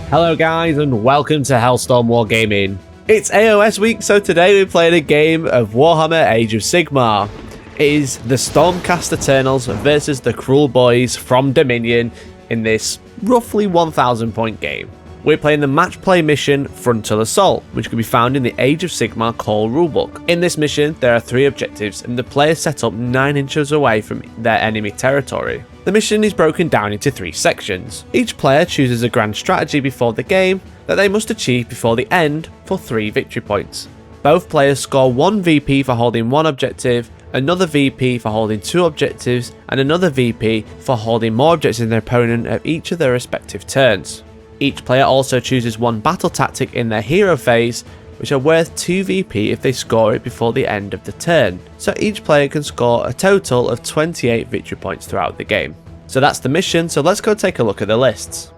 Hello guys and welcome to Hellstorm Wargaming. It's AOS week, so today we're playing a game of Warhammer Age of Sigmar. It is the Stormcast Eternals versus the Kruleboyz from Dominion in this roughly 1000 point game. We're playing the match play mission Frontal Assault, which can be found in the Age of Sigmar core rulebook. In this mission, there are 3 objectives and the player is set up 9 inches away from their enemy territory. The mission is broken down into 3 sections. Each player chooses a grand strategy before the game that they must achieve before the end for 3 victory points. Both players score 1 VP for holding 1 objective, another VP for holding 2 objectives, and another VP for holding more objectives than their opponent at each of their respective turns. Each player also chooses 1 battle tactic in their hero phase, which are worth 2 VP if they score it before the end of the turn. So each player can score a total of 28 victory points throughout the game. So that's the mission, so let's go take a look at the lists.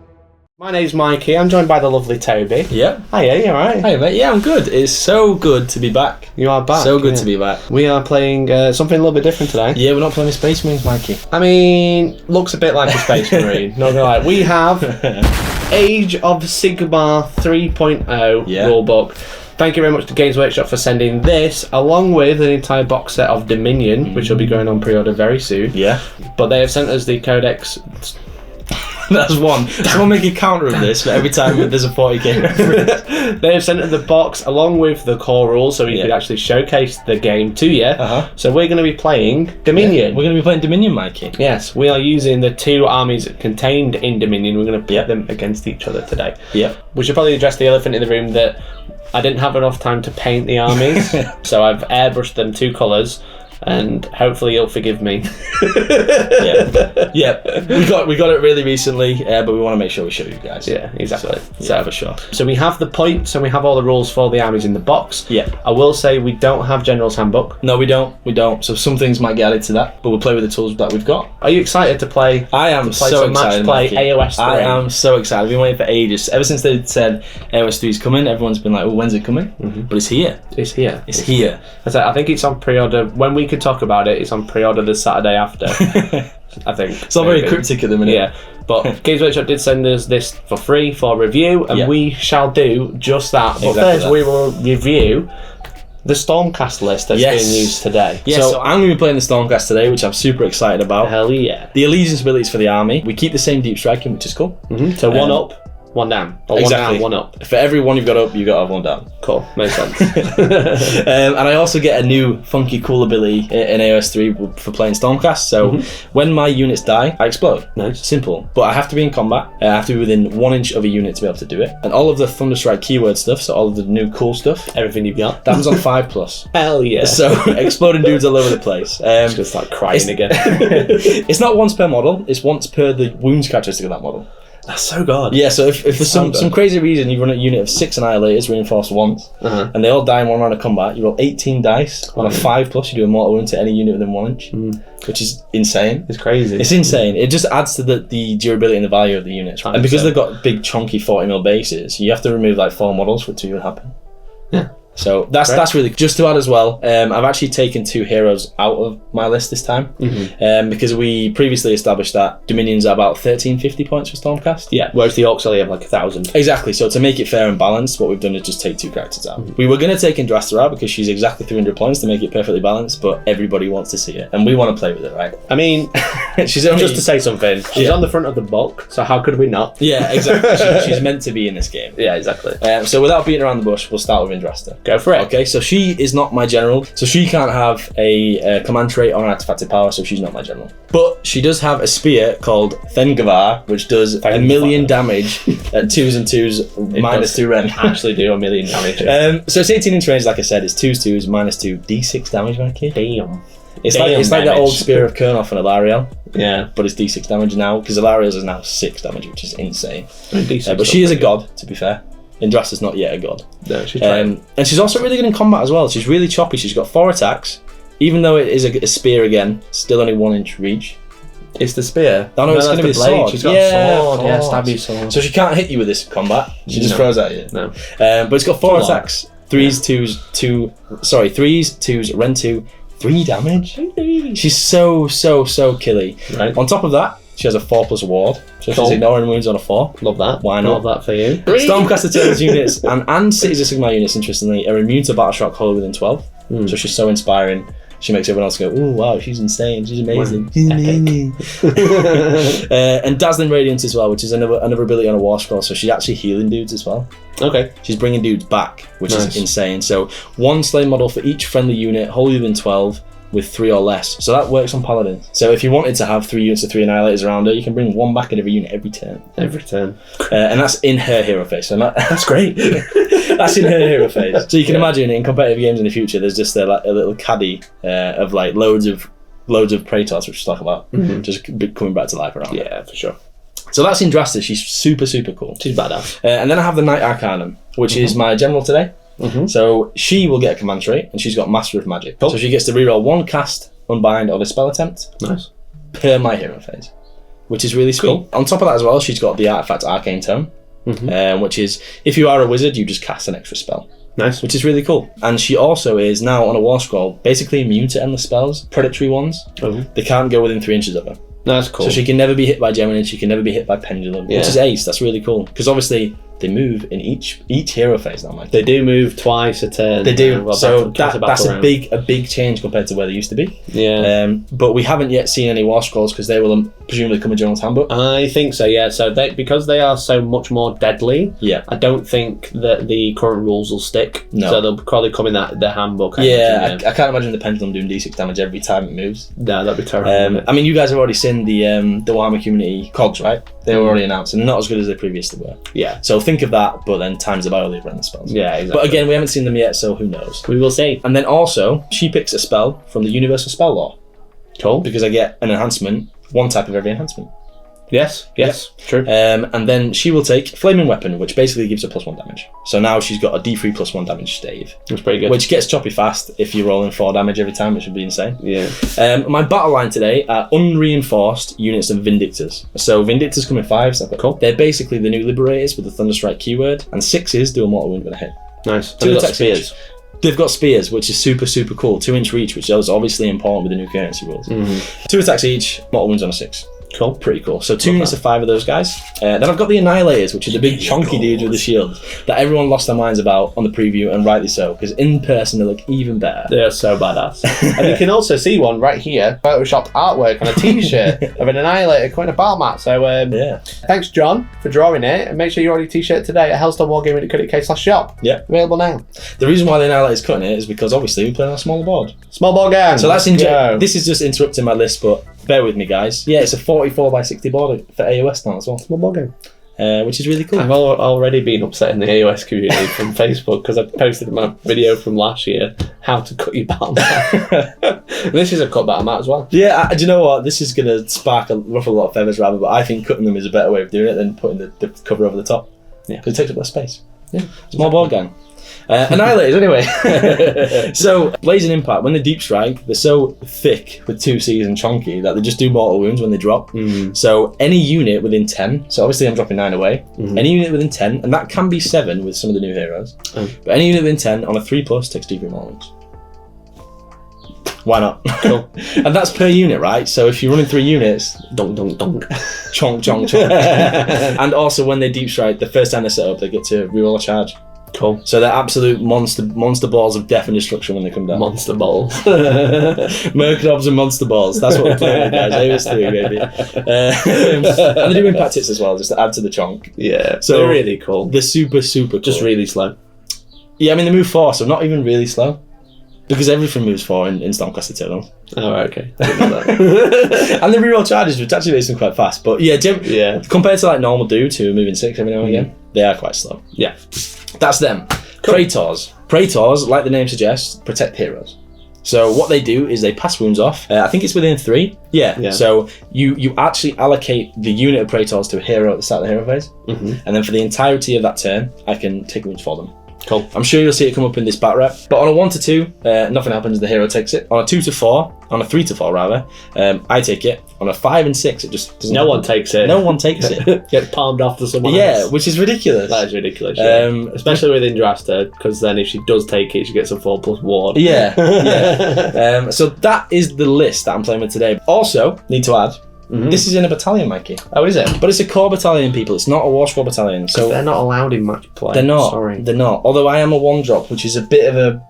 My name's Mikey, I'm joined by the lovely Toby. Yeah. Hiya, you alright? Hey mate, yeah, I'm good. It's so good to be back. You are back. So good to be back. We are playing something a little bit different today. Yeah, we're not playing with Space Marines, Mikey. I mean, looks a bit like a Space Marine, not gonna lie. We have Age of Sigmar 3.0 rulebook. Thank you very much to Games Workshop for sending this, along with an entire box set of Dominion, which will be going on pre-order very soon. Yeah. But they have sent us the Codex. That's one. Someone make a counter of this for every time there's a 40k reference. They have sent us the box along with the core rules, so we could actually showcase the game to you. So we're going to be playing Dominion. Yeah, we're going to be playing Dominion, Mikey. Yes, we are using the 2 armies contained in Dominion. We're going to pit them against each other today. Yeah. We should probably address the elephant in the room that I didn't have enough time to paint the armies, so I've airbrushed them 2 colours. And hopefully you'll forgive me. Yeah. We got it really recently, but we want to make sure we show you guys. Yeah, exactly. So for sure. So we have the points and we have all the rules for the armies in the box. Yeah. I will say we don't have General's Handbook. No, we don't. So some things might get added to that, but we'll play with the tools that we've got. Are you excited to play? I am so some excited. Match play AOS 3. I am so excited. I've been waiting for ages. Ever since they said AOS 3 is coming, everyone's been like, "Oh, when's it coming?" But it's here. It's here. It's here. I think it's on pre-order. When we could talk about it, it's on pre-order the Saturday after. I think it's all very cryptic at the minute. Yeah, but Games Workshop did send us this for free for review, and we shall do just that. But first, we will review the Stormcast list that's being used today. Yeah, so I'm going to be playing the Stormcast today, which I'm super excited about. Hell yeah. The allegiance abilities for the army. We keep the same deep striking, which is cool. So 1 up, 1 down. Or exactly. 1 down, 1 up. For every 1 you've got up, you've got to have 1 down. Cool, makes sense. And I also get a new funky cool ability in AOS 3 for playing Stormcast. So when my units die, I explode. Nice. Simple. But I have to be in combat. I have to be within 1 inch of a unit to be able to do it. And all of the Thunderstrike keyword stuff, so all of the new cool stuff, everything you've got, that was on 5+. Hell yeah. So exploding dudes all over the place. Just like crying again. It's not once per model, it's once per the wounds characteristic of that model. That's so good. Yeah, so if for some crazy reason you run a unit of 6 Annihilators reinforced once, and they all die in 1 round of combat, you roll 18 dice. On a 5+, you do a mortal wound to any unit within 1 inch, which is insane. It's crazy. It's insane. It just adds to the durability and the value of the units. 100%. And because they've got big, chunky 40mm bases, you have to remove like 4 models for it to even happen. Yeah. So that's really just to add as well. I've actually taken 2 heroes out of my list this time because we previously established that Dominion's are about 1350 points for Stormcast. Yeah, whereas the Orcs only have like 1,000. Exactly. So to make it fair and balanced, what we've done is just take 2 characters out. We were going to take Indrasta out because she's exactly 300 points to make it perfectly balanced, but everybody wants to see it, and we want to play with it, right? I mean, she's only, just to say something. She's on the front of the book, so how could we not? Yeah, exactly. She's meant to be in this game. Yeah, exactly. So without beating around the bush, we'll start with Indrasta. Go for it. Okay, so she is not my general, so she can't have a command trait or an artifacted power, so she's not my general. But she does have a spear called Thengavar, which does 1 million damage at 2s and 2s, -2 rend. Actually do 1 million damage. So it's 18 inch range, like I said, it's 2s, 2s, -2, d6 damage, Mikey. Damn. It's like the old spear of Kurnoth and Alariel. Yeah. But it's d6 damage now, because Alariel's is now 6 damage, which is insane. D6 but she is a god, to be fair. Indrasta's not yet a god. No, she's trying. And she's also really good in combat as well. She's really choppy. She's got 4 attacks. Even though it is a spear again, still only 1 inch reach. It's the spear. No, it's going to be the sword. She's got a sword. Yeah, stabby sword. So she can't hit you with this combat. She just throws at you. No. But it's got 4 attacks. 3s, 2s, rend 2, 3 damage. She's so killy. Right. On top of that, She has a 4+ ward, so Cool. she's ignoring wounds on a 4. Love that. Why not? Love that for you. Stormcast Eternals units and Cities of Sigmar units, interestingly, are immune to battle shock wholly within 12. So she's so inspiring. She makes everyone else go, "Ooh, wow, she's insane. She's amazing." She's amazing. And Dazzling Radiance as well, which is another ability on a war scroll. So she's actually healing dudes as well. Okay. She's bringing dudes back, which is insane. So 1 slain model for each friendly unit, wholly within 12, with 3 or less. So that works on Paladin. So if you wanted to have 3 units of 3 Annihilators around her, you can bring 1 back in every unit every turn. Every turn. And that's in her hero phase. So that's great. That's in her hero phase. So you can imagine in competitive games in the future, there's just a little caddy of like loads of Praetors, which we'll talk about, just coming back to life around. Yeah, for sure. So that's in Drastis. She's super, super cool. She's badass. And then I have the Knight Arcanum, which is my general today. So she will get a command trait, and she's got Master of Magic. So she gets to reroll 1 cast, unbind, or a spell attempt. Nice. Per my hero phase, which is really sweet. Cool. On top of that as well, she's got the artifact Arcane Tome, which is, if you are a wizard, you just cast an extra spell. Nice. Which is really cool. And she also is now on a war scroll, basically immune to endless spells, predatory ones. They can't go within 3 inches of her. That's cool. So she can never be hit by Gemini, she can never be hit by Pendulum, which is ace. That's really cool. Because obviously they move in each hero phase now, Mike. They do move twice a turn. They do. So that's a big change compared to where they used to be. Yeah. But we haven't yet seen any war scrolls because they will presumably come in General's Handbook. I think so, yeah. So because they are so much more deadly, I don't think that the current rules will stick. No. So they'll probably come in the handbook. I can't imagine the Pendulum doing D6 damage every time it moves. No, that'd be terrible. I mean, you guys have already seen the Warhammer Community COGs, right? They were already announced, and they're not as good as they previously were. Yeah. So think of that, but then times the bio random spells. Yeah, exactly. But again, we haven't seen them yet, so who knows? We will see. And then also, she picks a spell from the Universal Spell Law. Cool. Because I get an enhancement, 1 type of every enhancement. Yes, true. And then she will take Flaming Weapon, which basically gives her +1 damage. So now she's got a D3 +1 damage stave. That's pretty good. Which gets choppy fast if you're rolling 4 damage every time, which would be insane. Yeah. My battle line today are unreinforced units of Vindictors. So Vindictors come in 5s. Cool. They're basically the new Liberators with the Thunderstrike keyword, and 6s do a mortal wound when a hit. Nice. 2 attack spears. They've got spears, which is super, super cool. 2-inch reach, which is obviously important with the new currency rules. 2 attacks each, mortal wounds on a 6. Cool. Pretty cool. So 2 units of 5 of those guys. Then I've got the Annihilators, which are the big chunky dudes with the shield that everyone lost their minds about on the preview, and rightly so, because in person they look even better. They're so badass. And you can also see one right here, photoshopped artwork on a t-shirt of an Annihilator coming a battle mat. So thanks John for drawing it, and make sure you order your t-shirt today at hellstormwargaming.co.uk/shop. Yeah. Available now. The reason why the Annihilator's cutting it is because obviously we play on a smaller board. Small board game. So that's this is just interrupting my list, but bear with me, guys. Yeah, it's a 44x60 board for AOS now as well. Small board game. Which is really cool. I've already been upsetting the AOS community from Facebook because I posted my video from last year, how to cut your battle mat. This is a cut battle mat as well. Yeah, do you know what? This is going to ruffle a lot of feathers rather, but I think cutting them is a better way of doing it than putting the cover over the top. Yeah. Because it takes up less space. Yeah. Small board game. Annihilators, anyway. So, Blazing Impact, when they deep strike, they're so thick with 2 Cs and chunky that they just do mortal wounds when they drop. So, any unit within 10, so obviously I'm dropping 9 away, any unit within 10, and that can be 7 with some of the new heroes, but any unit within 10 on a 3+ takes D3 mortal wounds. Why not? Cool. And that's per unit, right? So if you're running 3 units, dunk, dunk, dunk, chonk, chonk, chonk. And also when they deep strike, the first time they set up, they get to reroll a charge. Cool. So they're absolute monster balls of death and destruction when they come down. Monster balls. Murkrobs and monster balls. That's what we're playing with, guys. AOS 3, baby. And they do impact hits as well, just to add to the chonk. Yeah. So they're really cool. They're super, super cool. Just really slow. Yeah, I mean, they move 4, so not even really slow. Because everything moves 4 in Stormcast Eternals. Oh, okay. I didn't know that. And the reroll charges, which actually makes them quite fast. But yeah, compared to like normal dudes who are moving 6 every now and again, they are quite slow. Yeah. That's them. Cool. Praetors, like the name suggests, protect heroes. So what they do is they pass wounds off. I think it's within 3. Yeah. So you actually allocate the unit of Praetors to a hero at the start of the hero phase. And then for the entirety of that turn, I can take wounds for them. Cool. I'm sure you'll see it come up in this bat rep. But on a 1 to 2, nothing happens, the hero takes it. On a 2 to 4, on a 3 to 4 rather, I take it. On a 5 and 6, it just doesn't happen. one takes it. No one takes it. Gets palmed off to someone else. Yeah, which is ridiculous. That is ridiculous. Yeah. Especially with Indrasta, because then if she does take it, she gets a 4+ ward. Yeah. So that is the list that I'm playing with today. Also, need to add, This is in a battalion, Mikey. Oh, is it? But it's a core battalion, people. It's not a war squad battalion. So they're not allowed in match play. they're not. Sorry. They're not. Although I am a 1-drop, which is a bit of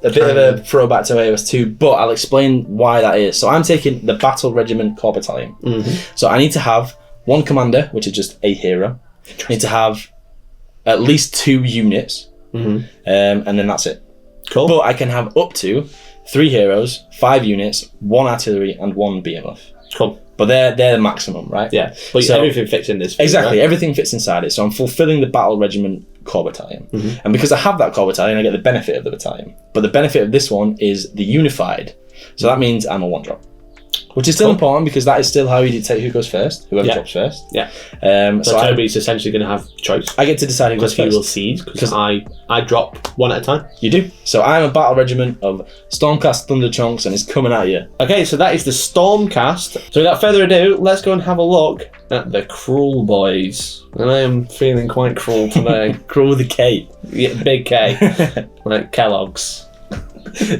a throwback to AOS 2, but I'll explain why that is. So I'm taking the Battle Regiment Core Battalion. So I need to have 1 commander, which is just a hero. I need to have at least 2 units, and then that's it. Cool. But I can have up to 3 heroes, 5 units, 1 artillery, and 1 BMF. Cool. But they're the maximum, right? Yeah. But So- everything fits in this. Exactly, Right? everything fits inside it. So I'm fulfilling the Battle Regiment Core Battalion. And because I have that Core Battalion, I get the benefit of the battalion. But the benefit of this one is the Unified. So that means I'm a 1-drop. Which is still important because that is still how you dictate who goes first, whoever drops first. Yeah. So Toby's essentially going to have choice. I get to decide who goes Because he will first. seed, because I drop one at a time. You do. So I'm a Battle Regiment of Stormcast Thunder Chunks and it's coming at you. Okay, so that is the Stormcast. So without further ado, let's go and have a look at the Kruleboyz. And I am feeling quite cruel today. Cruel with a K. Yeah, big K. Like Kellogg's.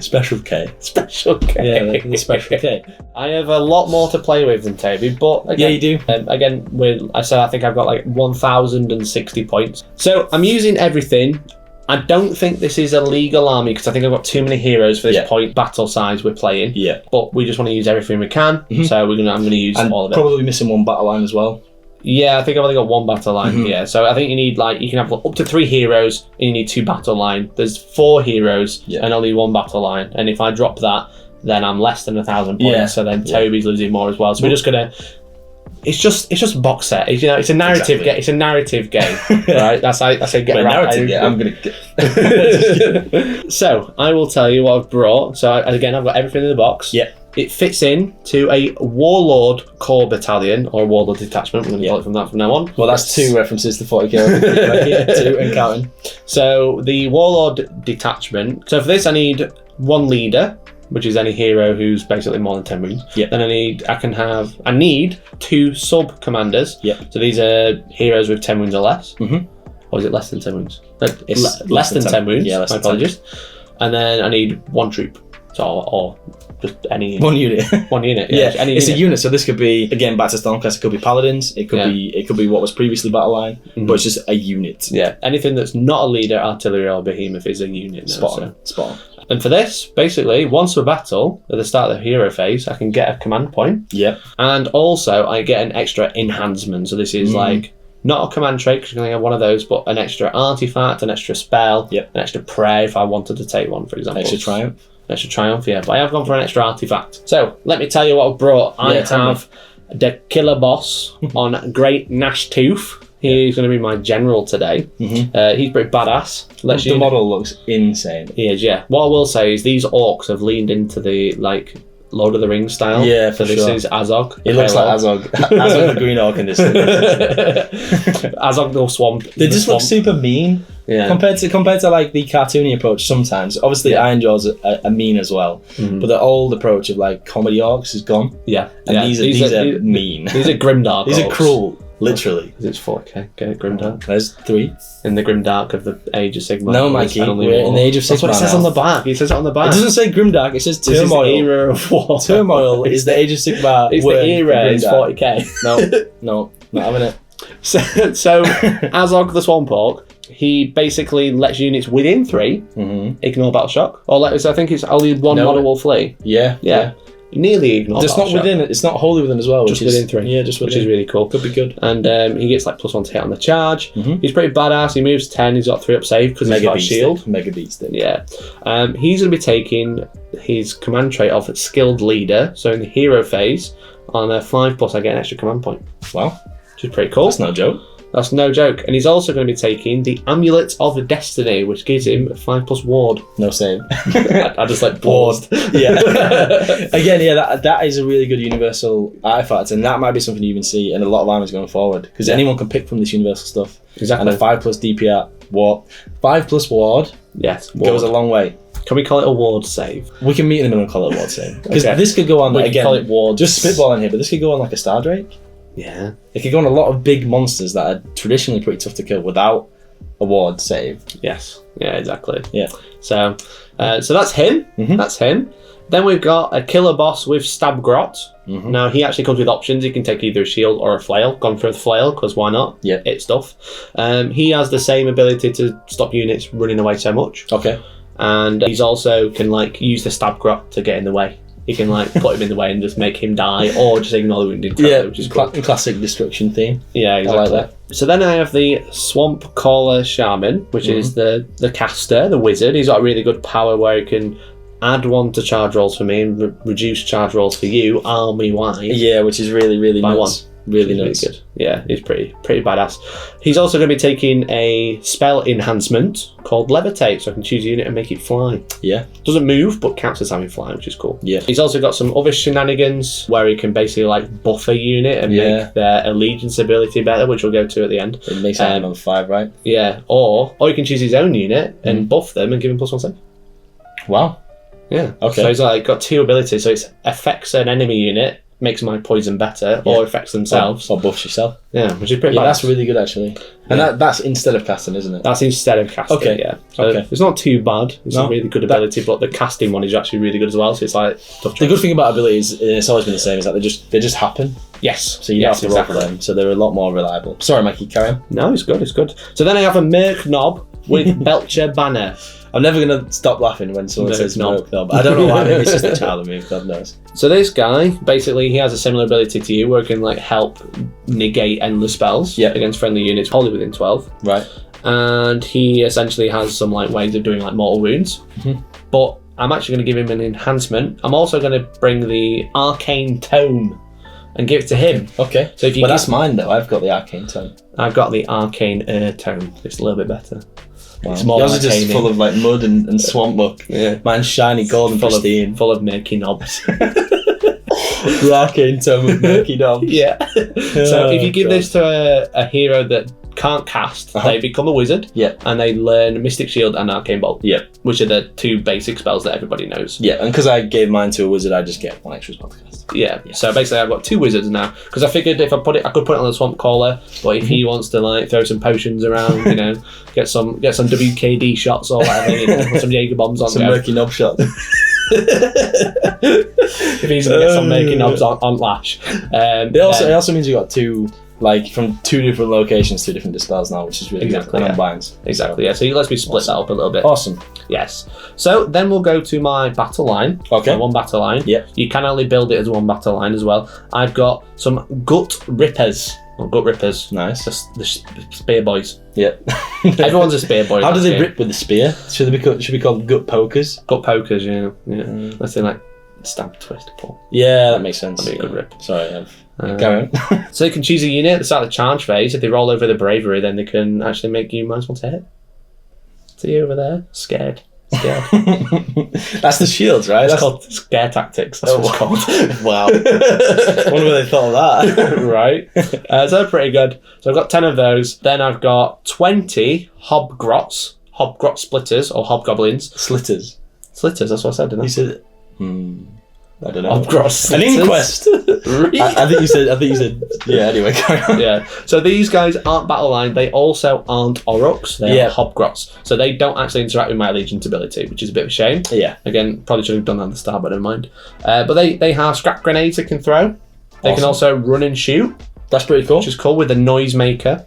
Special K. Special K. Yeah, the special K. I have a lot more to play with than Toby, but again, Yeah, you do. Again, I think I've got like 1,060 points. So I'm using everything. I don't think this is a legal army because I think I've got too many heroes for this point battle size we're playing. Yeah. But we just want to use everything we can. So I'm gonna use all of it. Probably missing 1 battle line as well. Yeah, I think I've only got 1 battle line. Yeah, so I think you need you can have up to 3 heroes and you need 2 battle line. There's 4 heroes and only 1 battle line. And if I drop that, then I'm less than 1,000 points. Yeah. So then Toby's losing more as well. So we're just gonna. It's just a box set. It's a narrative game. It's a narrative game, right? I say get narrative. Yeah, I'm gonna. So I will tell you what I've brought. So again, I've got everything in the box. Yeah. It fits in to a Warlord Core Battalion or Warlord Detachment. We're going to call it from that from now on. Well, that's 2 references to 40 kill. 2 and counting. So the Warlord Detachment. So for this, I need 1 leader, which is any hero who's basically more than 10 wounds. Yeah. Then I need 2 sub commanders. Yeah. So these are heroes with 10 wounds or less. Or is it less than 10 wounds? It's less than 10 wounds. Yeah, less my than 10. apologies. And then I need 1 troop. So or just any 1 unit. 1 unit. Yeah, any it's unit. a unit. So this could be again back to Stormcast. It could be Paladins. It could be what was previously Battle Line, but it's just a unit. Yeah, anything that's not a leader, artillery or behemoth is a unit now. Spot on. And for this, basically, once a battle at the start of the hero phase, I can get a command point. Yeah. And also, I get an extra enhancement. So this is like not a command trait because you're going to have one of those, but an extra artifact, an extra spell, an extra prey if I wanted to take one, for example. Extra triumph. Extra triumph, yeah. But I have gone for an extra artifact. So let me tell you what I've brought. I have the Killer Boss on Great Gnash Tooth. He's going to be my general today. He's pretty badass. The model looks insane. He is, yeah. What I will say is these orcs have leaned into the Lord of the Rings style. Yeah, so this is Azog. It looks like Azog. Azog the Green Orc in this thing. Azog the Swamp. They just look super mean. Yeah. Compared to like the cartoony approach sometimes. Obviously Iron Jaws are mean as well. But the old approach of like comedy orcs is gone. Yeah. And these are mean. These are grimdark. These are cruel. Literally. It's 4K. Get it, Grimdark. There's 3. In the Grimdark of the Age of Sigmar. No, Mikey, we're in the Age of Sigmar. That's what it says on the back. He says it on the back. It doesn't say Grimdark, it says Turmoil. This is the era of war. Turmoil is the Age of Sigmar. It's the era, it's 40k. No, not having it. So Azog the Swamp Orc, he basically lets units within 3 ignore battle shock. Or I think it's only 1 model will flee. Yeah. Nearly ignore Just battle not within it. It's not wholly within as well. Just within 3. Yeah, just within. Which is really cool. Could be good. And he gets +1 to hit on the charge. He's pretty badass. He moves 10. He's got 3 up save because he's got a shield. Mega beat stick. Yeah. He's going to be taking his command trait of Skilled Leader. So in the hero phase, on a 5+, I get an extra command point. Wow. Which is pretty cool. That's no joke. That's no joke. And he's also going to be taking the Amulet of Destiny, which gives him a 5+ ward. No save. I just paused. Yeah. Again, that is a really good universal artifact, and that might be something you even see in a lot of armies going forward, because anyone can pick from this universal stuff. Exactly. And a 5+ DPR ward. 5+ ward. Yes. Goes a long way. Can we call it a ward save? We can meet in the middle and call it a ward save. Because this could go on, we can call it ward. Just spitballing here, but this could go on like a Star Drake. Yeah. It could go on a lot of big monsters that are traditionally pretty tough to kill without a ward save. Yes. Yeah, exactly. Yeah. So that's him. That's him. Then we've got a killer boss with Stab Grot. Mm-hmm. Now, he actually comes with options. He can take either a shield or a flail. Gone for the flail, because why not? Yeah. Hit stuff. He has the same ability to stop units running away so much. Okay. And he's also can, like, use the Stab Grot to get in the way. He can, like, put him in the way and just make him die, or just ignore the wounded target, which is cool. Classic destruction theme. Yeah, exactly. I like that. So then I have the Swamp Caller Shaman, which is the caster, the wizard. He's got a really good power where he can add 1 to charge rolls for me and reduce charge rolls for you, army-wide. Yeah, which is really, really by nuts. 1. Really Really nuts. good. Yeah, he's pretty badass. He's also going to be taking a spell enhancement called Levitate, so I can choose a unit and make it fly. Yeah. Doesn't move, but counts as having fly, which is cool. Yeah. He's also got some other shenanigans where he can basically like buff a unit and make their allegiance ability better, which we'll go to at the end. It makes it on 5, right? Yeah, or he can choose his own unit and buff them and give him +1 save. Wow. Yeah. Okay. So he's like got 2 abilities. So it affects an enemy unit, makes my poison better, or affects themselves. Or buffs yourself. Yeah, which is pretty Yeah, bad. that's really good actually. And that's instead of casting, isn't it? That's instead of casting. Okay. Yeah. So it's not too bad. It's a really good ability, but the casting one is actually really good as well. So it's like tough. The good thing about abilities, it's always been the same, is that they just happen. Yes. So you don't have to roll for them. So they're a lot more reliable. Sorry, Mikey, carry on. No, it's good. It's good. So then I have a Merc Knob with Belcher Banner. I'm never going to stop laughing when someone says Knob. Knob. I don't know why, maybe it's just a child of me, God knows. So this guy, basically, he has a similar ability to you where he can like help negate endless spells against friendly units, wholly within 12. Right. And he essentially has some like ways of doing like mortal wounds. But I'm actually going to give him an enhancement. I'm also going to bring the Arcane Tome and give it to him. Okay. So if you that's mine though. I've got the Arcane Tome. I've got the Arcane Tome. It's a little bit better. Wow. It's more Yours just full of like mud and swamp muck. Yeah. Mine's shiny, gold and pristine. Full of murky knobs. The Arcane Tome of murky knobs. Yeah. So if you give this to a hero that can't cast, they become a wizard. Yeah. And they learn Mystic Shield and Arcane Bolt. Yeah. Which are the 2 basic spells that everybody knows. Yeah, and because I gave mine to a wizard, I just get 1 extra spell to cast. Yeah. So basically I've got 2 wizards now. Because I figured if I could put it on the Swamp Caller, but if he wants to like throw some potions around, you know, get some WKD shots or whatever, you know, put some Jaeger bombs on. Some murky knob shots. If he's gonna get some murky knobs on Lash. It also means you got 2, like, from 2 different locations, 2 different dispels now, which is really good. And binds. Exactly, yeah. So you let me split that up a little bit. Awesome. Yes. So then we'll go to my battle line. Okay. My 1 battle line. Yep. You can only build it as 1 battle line as well. I've got some Gut Rippers. Or Gut Rippers. Nice. The Spear Boys. Yeah. Everyone's a Spear Boy. How do they rip with the spear? Should be called Gut Pokers? Gut Pokers, yeah. Let's say like stab, twist, pull. Yeah, that makes sense. That'd be a good rip. Sorry, carry on. So they can choose a unit at the start of the charge phase. If they roll over the bravery, then they can actually make you -1 to hit. See you over there? Scared. That's the shields, right? That's called scare tactics. That's what it's called. Wow. I wonder where they thought of that. Right. So they're pretty good. So I've got 10 of those. Then I've got 20 Hobgrots splitters or hobgoblins. Slitters, that's what I said, didn't I? You said I don't know. Hobgrot An inquest. I think you said. Yeah. Anyway, carry on. Yeah. So these guys aren't battle line. They also aren't Aurochs. They are Hobgrots. So they don't actually interact with my Allegiance ability, which is a bit of a shame. Yeah. Again, probably should have done that at the start, but never mind. But they have scrap grenades they can throw. They can also run and shoot. That's pretty cool. Which is cool, with a noisemaker.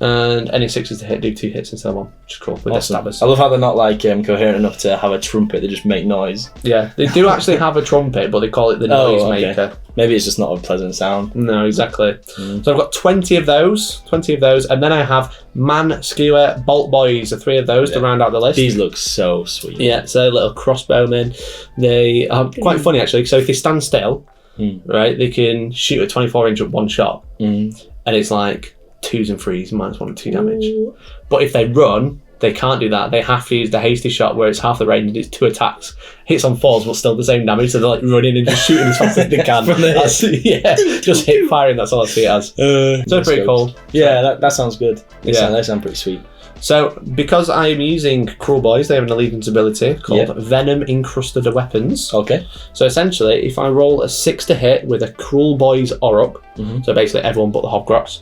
And any 6s to hit do 2 hits instead of 1, which is cool, with their stabbers. I love how they're not like coherent enough to have a trumpet, they just make noise. Yeah, they do actually have a trumpet, but they call it the noisemaker. Okay. Maybe it's just not a pleasant sound. No, exactly. So I've got 20 of those, and then I have Man Skewer Bolt Boys, so 3 of those to round out the list. These look so sweet. Yeah, so little crossbowmen. They are quite funny actually, so if they stand still, right, they can shoot at 24 inch at 1 shot, and it's like 2s and 3s, -1 and 2 damage. But if they run, they can't do that. They have to use the hasty shot where it's half the range and it's 2 attacks. Hits on 4s, but still the same damage, so they're like running and just shooting as fast as they can. Just hip firing, that's all I see it as. So pretty cool. Yeah, that sounds good. They sound pretty sweet. So, because I'm using Kruleboyz, they have an allegiance ability called Venom Encrusted Weapons. Okay. So essentially, if I roll a 6 to hit with a Kruleboyz Auroch, so basically everyone but the Hobgrots,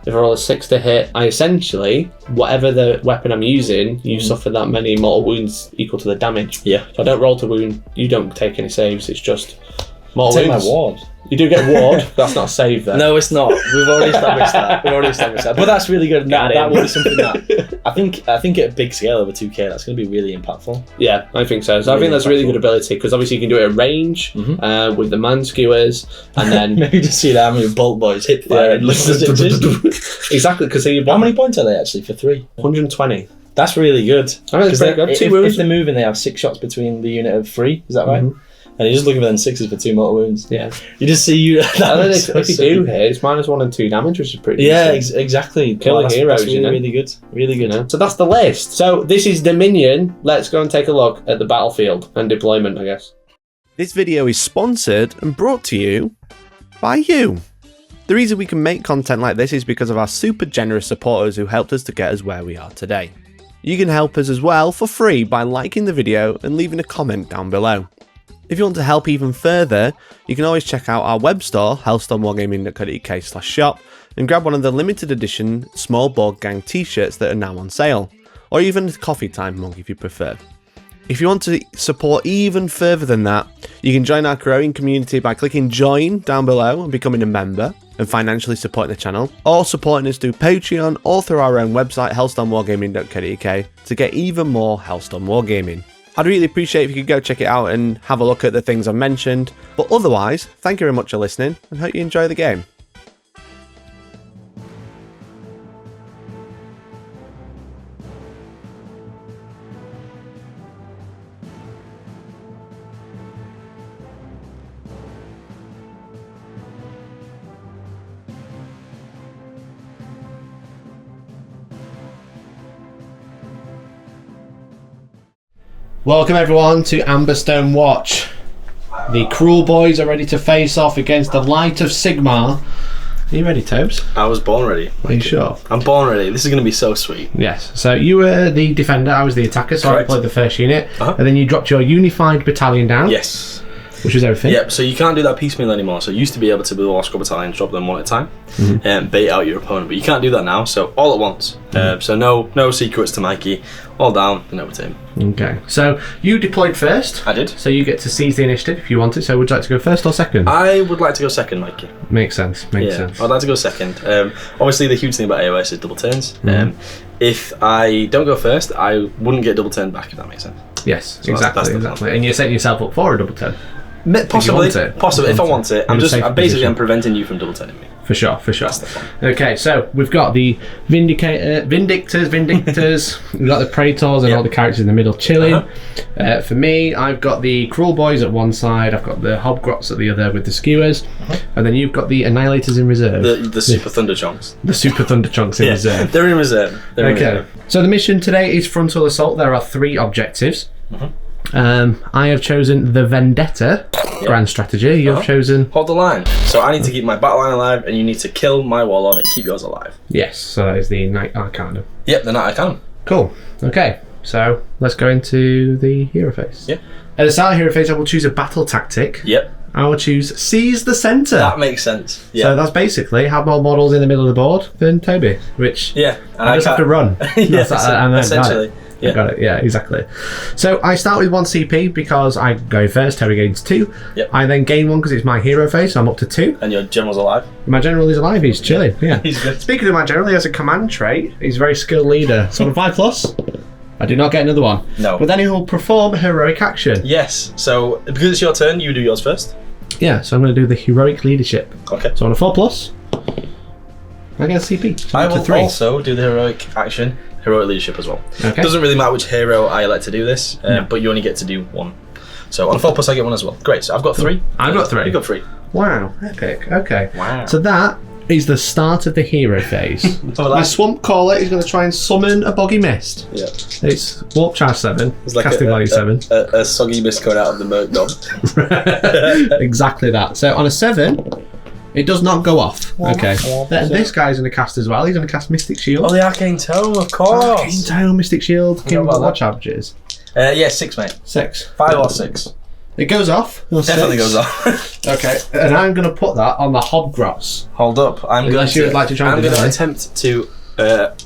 If I roll a 6 to hit, I essentially, whatever the weapon I'm using, you suffer that many mortal wounds equal to the damage. Yeah. So I don't roll to wound, you don't take any saves, it's just mortal Take wounds. my ward. You do get ward, that's not a save then. No, it's not. We've already established that. But that's really good. That would be something that I think at a big scale over 2K, that's going to be really impactful. Yeah, I think so. So I think that's a really good ability because obviously you can do it at range with the man skewers, and then maybe just see the army of bolt boys hit fire and look at the exactly because how many points are they actually for 3? 120. That's really good. I mean, it's pretty good. If they're moving, they have 6 shots between the unit of 3. Is that right? And you're just looking for them 6s for 2 mortal wounds. Yeah. You just see you. And then if you do hit, it's -1 and 2 damage, which is pretty exactly. Killing heroes, that's really good. Really good. You know? So that's the list. So this is Dominion. Let's go and take a look at the battlefield and deployment, I guess. This video is sponsored and brought to you by you. The reason we can make content like this is because of our super generous supporters who helped us to get us where we are today. You can help us as well for free by liking the video and leaving a comment down below. If you want to help even further, you can always check out our web store, hellstormwargaming.co.uk/shop, and grab one of the limited edition small board gang t-shirts that are now on sale, or even a coffee time mug if you prefer. If you want to support even further than that, you can join our growing community by clicking join down below and becoming a member and financially supporting the channel, or supporting us through Patreon or through our own website, hellstormwargaming.co.uk, to get even more Hellstorm Wargaming. I'd really appreciate if you could go check it out and have a look at the things I've mentioned. But otherwise, thank you very much for listening and hope you enjoy the game. Welcome everyone to Amberstone Watch. The Kruleboyz are ready to face off against the Light of Sigmar. Are you ready, Tobes? I was born ready. Are you sure? I'm born ready. This is going to be so sweet. Yes. So you were the defender, I was the attacker, so Correct. I played the first unit. And then you dropped your unified battalion down. Yes. Which was everything. Yep, so you can't do that piecemeal anymore. So you used to be able to, with all squad battalions, drop them one at a time and bait out your opponent. But you can't do that now, so all at once. So no secrets to Mikey. All down and over to him. Okay. So you deployed first. I did. So you get to seize the initiative if you wanted. So would you like to go first or second? I would like to go second, Mikey. Makes sense. Makes sense. I'd like to go second. Obviously, the huge thing about AOS is double turns. If I don't go first, I wouldn't get double turn back, if that makes sense. Yes, So exactly. And you're setting yourself up for a double turn. Possibly. If I want it. I'm position. preventing you from double turning me. For sure. That's the fun. Okay, so we've got the Vindictors, we've got the Praetors and all the characters in the middle chilling. For me, I've got the Kruleboyz at one side, I've got the Hobgrots at the other with the skewers, and then you've got the Annihilators in reserve. The Super Thunder Chunks. The Super Thunder Chunks in reserve. They're in reserve. So the mission today is Frontal Assault. There are 3 objectives. I have chosen the Vendetta grand strategy. You have chosen... Hold the line. So I need to keep my battle line alive, and you need to kill my warlord and keep yours alive. Yes, so that is the Knight Arcanum. Yep, the Knight Arcanum. Cool. Okay, so let's go into the hero phase. Yep. At the start of hero phase, I will choose a battle tactic. Yep. I will choose Seize the Centre. That makes sense. Yeah. So that's basically have more models in the middle of the board than Toby, which and I just have to run. Essentially. Yeah. Got it. Yeah, exactly. So I start with 1 CP because I go first. Toby gains 2. Yep. I then gain 1 because it's my hero phase, so I'm up to 2. And your general's alive. My general is alive. He's chilling. Yeah. He's good. Speaking of my general, he has a command trait. He's a very skilled leader. So on 5+, I do not get another one. No. But then he will perform a heroic action. Yes. So because it's your turn, you do yours first. Yeah. So I'm going to do the heroic leadership. Okay. So on a 4+, I get a CP. So I I'm up will to 3. also do the heroic action. Heroic leadership as well. Okay. Doesn't really matter which hero I elect to do this, but you only get to do 1. So on a 4+, I get 1 as well. Great. So I've got 3. I've got 3. You've got 3. Wow. Epic. Okay. Wow. So that is the start of the hero phase. My Swamp Caller is going to try and summon a Boggy Mist. Yeah. It's Warp Charge 7. It's like casting value 7. A soggy mist coming out of the Merc Dog. Exactly that. So on a 7, it does not go off. Okay. This guy's going to cast as well. He's going to cast Mystic Shield. Oh, the Arcane Tome, of course. Arcane Tome, Mystic Shield. Give him what charges? Yeah, 6, mate. 6. 5 or 6. It goes off. Definitely goes off. Okay, and I'm going to put that on the Hobgrots. Hold up. Unless you would like to try and I'm do going to that. attempt to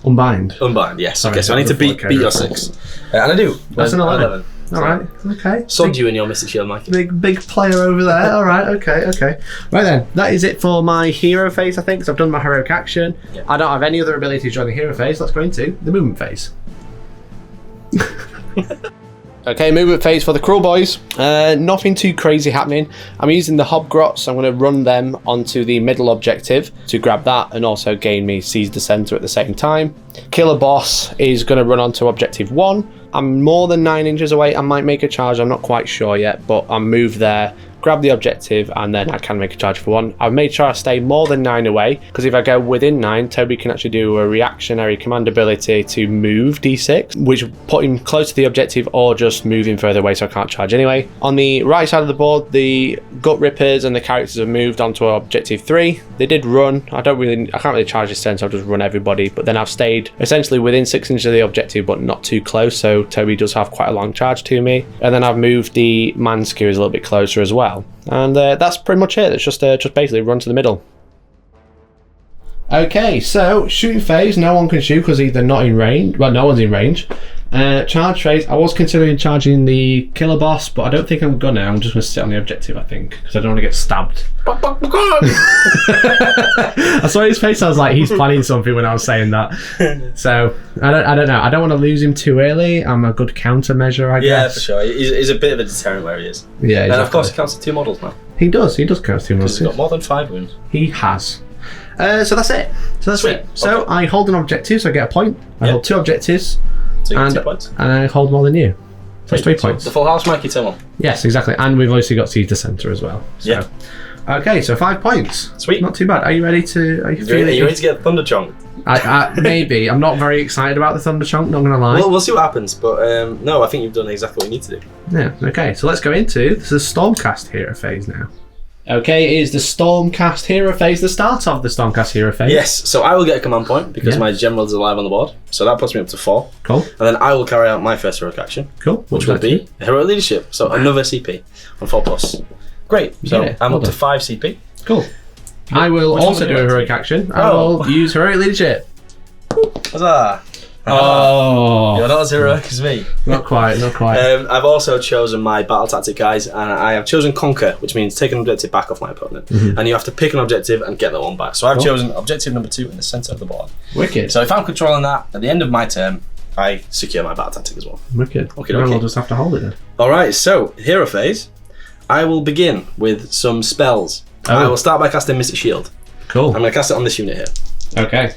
Unbind. yes. Sorry, Okay, so I need to beat your 6. And I do. That's an 11. Alright, okay. Sod you in your Mystic Shield, Mikey. Big player over there. Alright, okay. Right then, that is it for my hero phase, I think, because I've done my heroic action. Yeah. I don't have any other abilities during the hero phase. Let's go into the movement phase. Okay, movement phase for the Kruleboyz. Nothing too crazy happening. I'm using the Hobgrots. I'm going to run them onto the middle objective to grab that and also gain me Seize the Center at the same time. Killer Boss is going to run onto objective 1. I'm more than 9 inches away. I might make a charge. I'm not quite sure yet, but I'll move there, grab the objective, and then I can make a charge for 1. I've made sure I stay more than 9 away, because if I go within 9, Toby can actually do a reactionary command ability to move D6, which will put him close to the objective or just move him further away so I can't charge anyway. On the right side of the board, the Gut Rippers and the characters have moved onto objective 3. They did run. I can't really charge this turn, so I'll just run everybody, but then I've stayed essentially within 6 inches of the objective, but not too close, so Toby does have quite a long charge to me. And then I've moved the Manskewers a little bit closer as well. And that's pretty much it. It's just basically run to the middle. Okay, so shooting phase, no one can shoot because they're not in range. Well, no one's in range. Charge phase, I was considering charging the Killer Boss, but I don't think I'm gonna. I'm just gonna sit on the objective, I think, because I don't want to get stabbed. I saw his face. I was like, he's planning something when I was saying that. So I don't know. I don't want to lose him too early. I'm a good countermeasure, I guess. Yeah, for sure. He's a bit of a deterrent where he is. Yeah, exactly. And of course, he counts 2 models now. He does count 2 models. He's got more than 5 wounds. He has. So that's it. Sweet. So okay. I hold an objective, so I get a point. I hold 2 objectives. So you and, get 2 points. And I hold more than you. That's 3 points. The full house, Mikey, turn 1. Yes, exactly. And we've obviously got Seize the Center as well. So. Yeah. Okay, so 5 points. Sweet. Not too bad. Are you ready to? Are you ready to get Thunder Chonk? Maybe. I'm not very excited about the Thunder Chonk, not gonna lie. Well, we'll see what happens, but no, I think you've done exactly what you need to do. Yeah. Okay, so let's go into the Stormcast hero phase now. Okay, is the Stormcast hero phase the start of the Stormcast hero phase? Yes, so I will get a command point because my general is alive on the board. So that puts me up to 4. Cool. And then I will carry out my first heroic action. Cool. Which will be heroic leadership. So another CP on 4+. Great. So I'm up to 5 CP. Cool. I will also do a heroic action. I will use heroic leadership. Huzzah! Oh, you're not as heroic as me. Not quite. I've also chosen my battle tactic, guys, and I have chosen Conquer, which means take an objective back off my opponent. And you have to pick an objective and get that one back. So I've chosen objective number 2 in the centre of the board. Wicked. So if I'm controlling that, at the end of my turn, I secure my battle tactic as well. Wicked. Okay. We'll just have to hold it then. Alright, so hero phase. I will begin with some spells. I will start by casting Mystic Shield. Cool. I'm going to cast it on this unit here. Okay.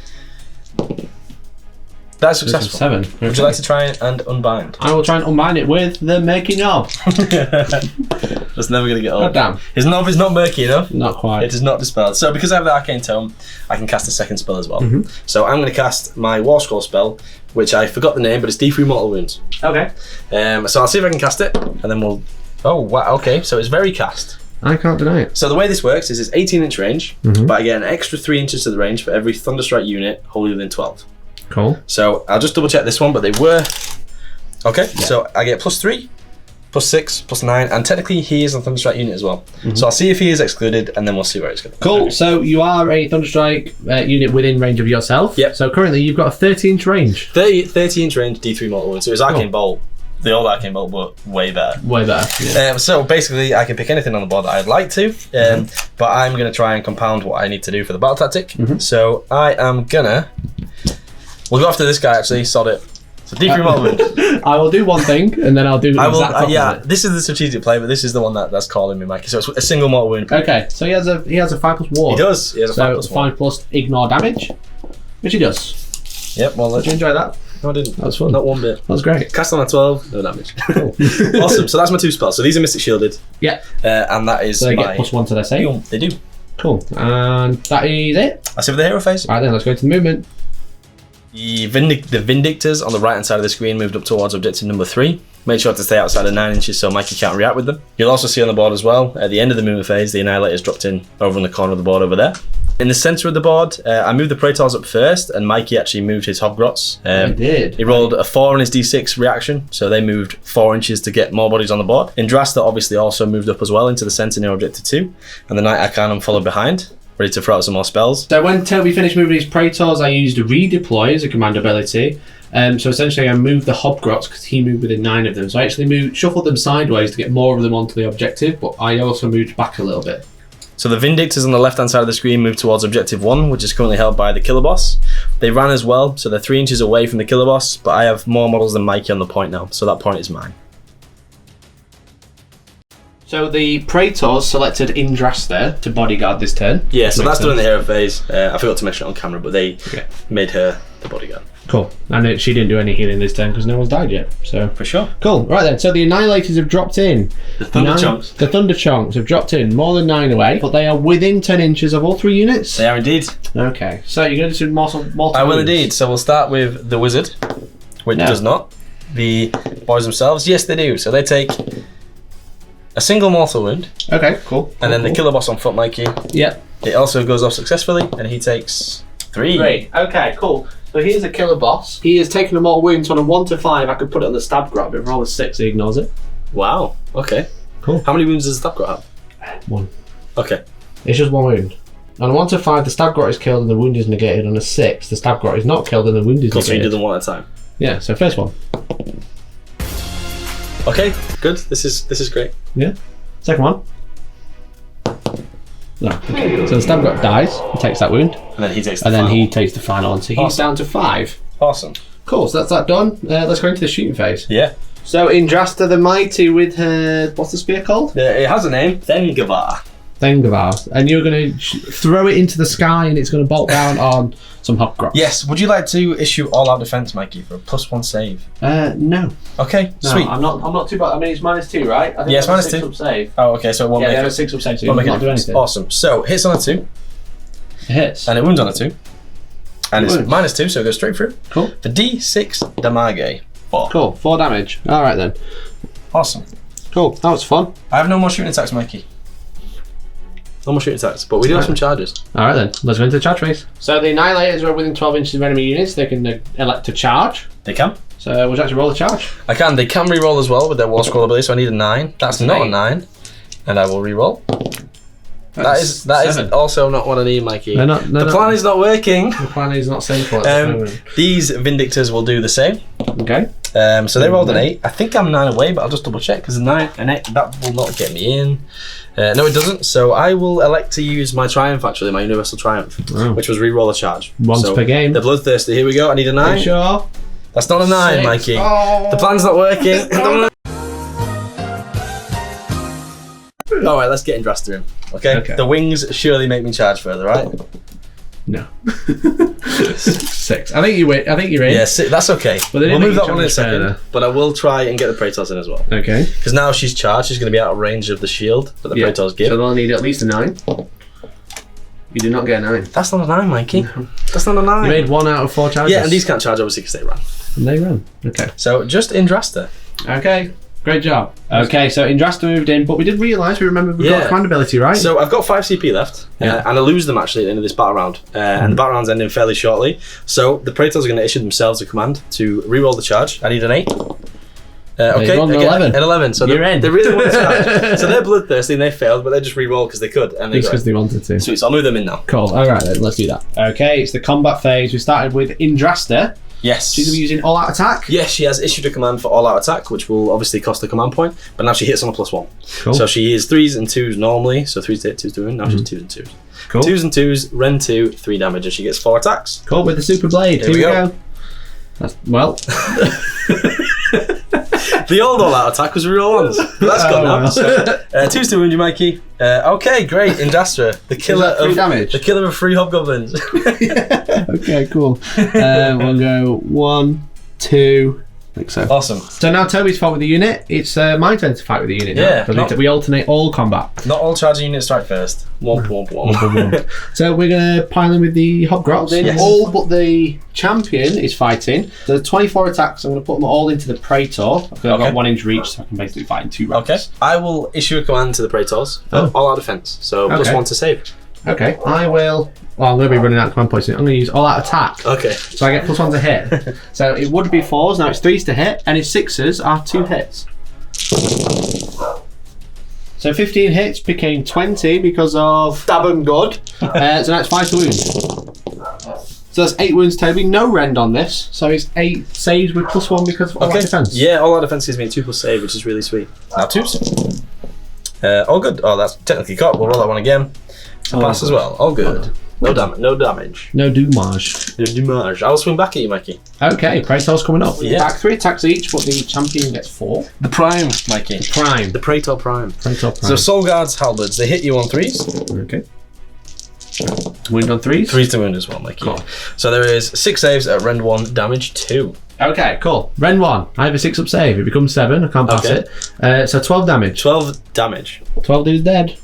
That's successful. 7. Okay. Would you like to try and unbind? I will try and unbind it with the murky knob. That's never going to get old. Oh, damn. His knob is not murky enough. Not quite. It is not dispelled. So because I have the Arcane Tome, I can cast a second spell as well. So I'm going to cast my War Scroll spell, which I forgot the name, but it's D3 Mortal Wounds. Okay. So I'll see if I can cast it, and then we'll... Oh, wow, okay, so it's very cast. I can't deny it. So the way this works is it's 18-inch range, but I get an extra 3 inches to the range for every Thunderstrike unit wholly within 12. Cool. So I'll just double check this one, but they were... Okay, so I get +3, +6, +9, and technically he is a Thunderstrike unit as well. So I'll see if he is excluded, and then we'll see where it's going. Cool, so you are a Thunderstrike unit within range of yourself. Yep. So currently you've got a 30-inch range. 30-inch range D3 Mortal Wounds, so it's Arcane Bolt. The old Arcane Bolt, but way better. Way better. Yeah. So basically, I can pick anything on the board that I'd like to, but I'm going to try and compound what I need to do for the battle tactic. So I am gonna... We'll go after this guy actually, sod it. So D3 Mortal Wounds. I will do one thing, and then I'll do the exact opposite. Yeah, this is the strategic play, but this is the one that's calling me, Mikey. So it's a single Mortal Wound. Okay, so he has a 5+ ward. He does. He has a 5+1. 5+ ignore damage, which he does. Yep. Well, did you enjoy that? No, I didn't. That was fun. Not one bit. That was great. Cast on a 12, no damage. Cool. Awesome. So that's my 2 spells. So these are Mystic Shielded. Yeah. And that is so they get +1 to their save. They do. Cool. And that is it. That's it for the hero phase. Right then, let's go to the movement. The Vindictors on the right hand side of the screen moved up towards objective number 3. Make sure to stay outside of 9 inches so Mikey can't react with them. You'll also see on the board as well, at the end of the movement phase, the Annihilator's dropped in over in the corner of the board over there. In the centre of the board, I moved the Praetors up first, and Mikey actually moved his Hobgrots. I did. He rolled a 4 on his D6 reaction, so they moved 4 inches to get more bodies on the board. Indrasta obviously also moved up as well into the centre near Objective 2, and the Knight Arcanum followed behind, ready to throw out some more spells. So when Toby finished moving his Praetors, I used redeploy as a command ability. So essentially I moved the Hobgrots because he moved within 9 of them. So I actually shuffled them sideways to get more of them onto the objective, but I also moved back a little bit. So the Vindictors on the left hand side of the screen move towards Objective 1, which is currently held by the Killer Boss. They ran as well, so they're 3 inches away from the Killer Boss, but I have more models than Mikey on the point now, so that point is mine. So the Praetors selected Indrasta to bodyguard this turn. Yeah, so Makes that's during the sense. hero phase. I forgot to mention it on camera, but they made her the bodyguard. Cool. And she didn't do any healing this turn because no one's died yet. So For sure. cool. Right then. So the Annihilators have dropped in. The Thunder Chunks. The Thunder Chunks have dropped in more than 9 away, but they are within 10 inches of all 3 units. They are indeed. Okay. So you're going to do multiple. I will indeed. So we'll start with the Wizard, which does not. The boys themselves, yes they do. So they take a single mortal wound. Okay. Cool. And then the Killer Boss on foot, Mikey. Yep. It also goes off successfully, and he takes 3. Great. Okay. Cool. So here's a Killer Boss. He has taken a mortal wound. So on a 1 to 5, I could put it on the Stab Grot, but if I roll a 6, he ignores it. Wow. Okay. Cool. How many wounds does the Stab Grot have? 1. Okay. It's just 1 wound. On a 1 to 5, the Stab Grot is killed and the wound is negated. On a 6, the Stab Grot is not killed and the wound is Because we negated. did them one at a time. Yeah. So first one. Okay. Good. This is great. Yeah. Second one. No. Okay. So the Stab Grot dies. He takes that wound. And then he takes the And then final. he takes the final one. So he's Awesome. down to 5. Awesome. Cool. So that's that done. Let's go into the shooting phase. Yeah. So Indrasta the Mighty with her, what's the spear called? It has a name. Thengavar. Thengavar. And you're going to throw it into the sky and it's going to bolt down on some Hobgrots. Yes. Would you like to issue all-out defense, Mikey, for a +1 save? No. Okay. No, Sweet. I'm not too bad. I mean, it's -2, right? I think Yes, that's a -2. 6 up save. Oh, okay. So it won't Yeah, make they have it. a 6 up save, so Won't you make not do it. anything. Awesome. So hits on a 2, It hits. and it wounds on a 2, and it's Wounds. -2, so it goes straight through. Cool. The D6 damage. 4. Cool. 4 damage. All right then. Awesome. Cool. That was fun. I have no more shooting attacks, Mikey. No more shooting attacks, but we do have some charges. All right then. Let's go into the charge phase. So the Annihilators are within 12 inches of enemy units. They can elect to charge. They can. So would you actually roll a charge? I can. They can re-roll as well with their War Scroll ability, so I need a 9. That's not a an 9. And I will re-roll. That is 7. also not what I need, Mikey. They're not- the plan is not working. The plan is not simple at the moment. These Vindictors will do the same. Okay. So they rolled an 8. I think I'm 9 away, but I'll just double check because 9 and 8 that will not get me in. No, it doesn't. So I will elect to use my Triumph, actually, my Universal Triumph, which was re-roll a charge. Once per game. They're bloodthirsty. Here we go. I need a 9. Sure. That's not a 9, 6. Mikey. Oh. The plan's not working. All right, let's get Indrasta in. Okay? The wings surely make me charge further, right? No. 6. I think you win. I think you're in. Yeah, that's okay. But they We'll didn't move make that you one in a charge second. further. But I will try and get the Praetors in as well. Okay. Because now she's charged, she's going to be out of range of the shield that the Praetors give. So they'll need at least a 9. You do not get a 9. That's not a 9, Mikey. No. That's not a 9. You made 1 out of 4 charges. Yeah, and these can't charge obviously because they ran. And they run. Okay. So just Indrasta. Okay. Great job. Okay, so Indrasta moved in, but we did realise, we got a command ability, right? So I've got 5 CP left, and I lose them actually at the end of this battle round. And the battle round's ending fairly shortly. So the Praetors are going to issue themselves a command to re-roll the charge. I need an 8. Okay, rolled an 11. An 11. So You're in. They really want to charge. So they're bloodthirsty and they failed, but they just re-roll because they could. And they Just got because it. they wanted to. Sweet, so I'll move them in now. Cool. All right, then, let's do that. Okay, it's the combat phase. We started with Indrasta. Yes. She's going to be using all-out attack. Yes, she has issued a command for all-out attack, which will obviously cost a command point, but now she hits on a +1. Cool. So she is 3s and 2s normally, so 3s to hit, 2s to win, now she's 2s and 2s. Cool. 2s and 2s, Ren 2, 3 damage, and she gets 4 attacks. Cool, with the super blade. Here we go. That's, well, The old all-out attack was real ones, but that's gone now. well. So, 2s to wound you, Mikey. Okay, great, Indastra, the killer that 3 of damage? the killer of 3 hobgoblins. okay, cool. We'll go 1, 2, I think so. Awesome. So now Toby's fought with the unit. It's my turn to fight with the unit now. Yeah, So we alternate all combat. Not all charging units strike first. Womp, womp, womp. So we're going to pile in with the Hobgrots. Yes. All but the champion is fighting. So the 24 attacks, I'm going to put them all into the Praetor. I've got 1 inch reach, so I can basically fight in 2 rounds. Okay. I will issue a command to the Praetors for all out defense. So +1 to save. Okay, I will. Well, I'm going to be running out of command points. I'm going to use all out attack. Okay. So I get +1 to hit. So it would be 4s, now it's 3s to hit, and his 6s are 2 hits. So 15 hits became 20 because of stab and good. So now it's 5 to wound. So that's 8 wounds, Toby. No rend on this. So it's 8 saves with +1 because of all out defense. Yeah, all out defense gives me 2 plus save, which is really sweet. Now 2s. All good. Oh, that's technically caught. We'll roll that one again. Pass as well. All good. No damage. No damage. No dommage. No damage. I'll swing back at you, Mikey. Okay, Praetor's coming up. Yeah. Back 3 attacks each, but the champion gets 4. The Prime, Mikey. Prime. The Praetor Prime. Praetor Prime. So Soul Guards, Halberds, they hit you on 3s. Okay. Wound on 3s? 3s to wound as well, Mikey. Cool. So there is 6 saves at rend 1, damage 2. Okay, cool. Rend 1. I have a 6 up save. It becomes 7. I can't pass it. So 12 damage. 12 damage. 12 dudes dead.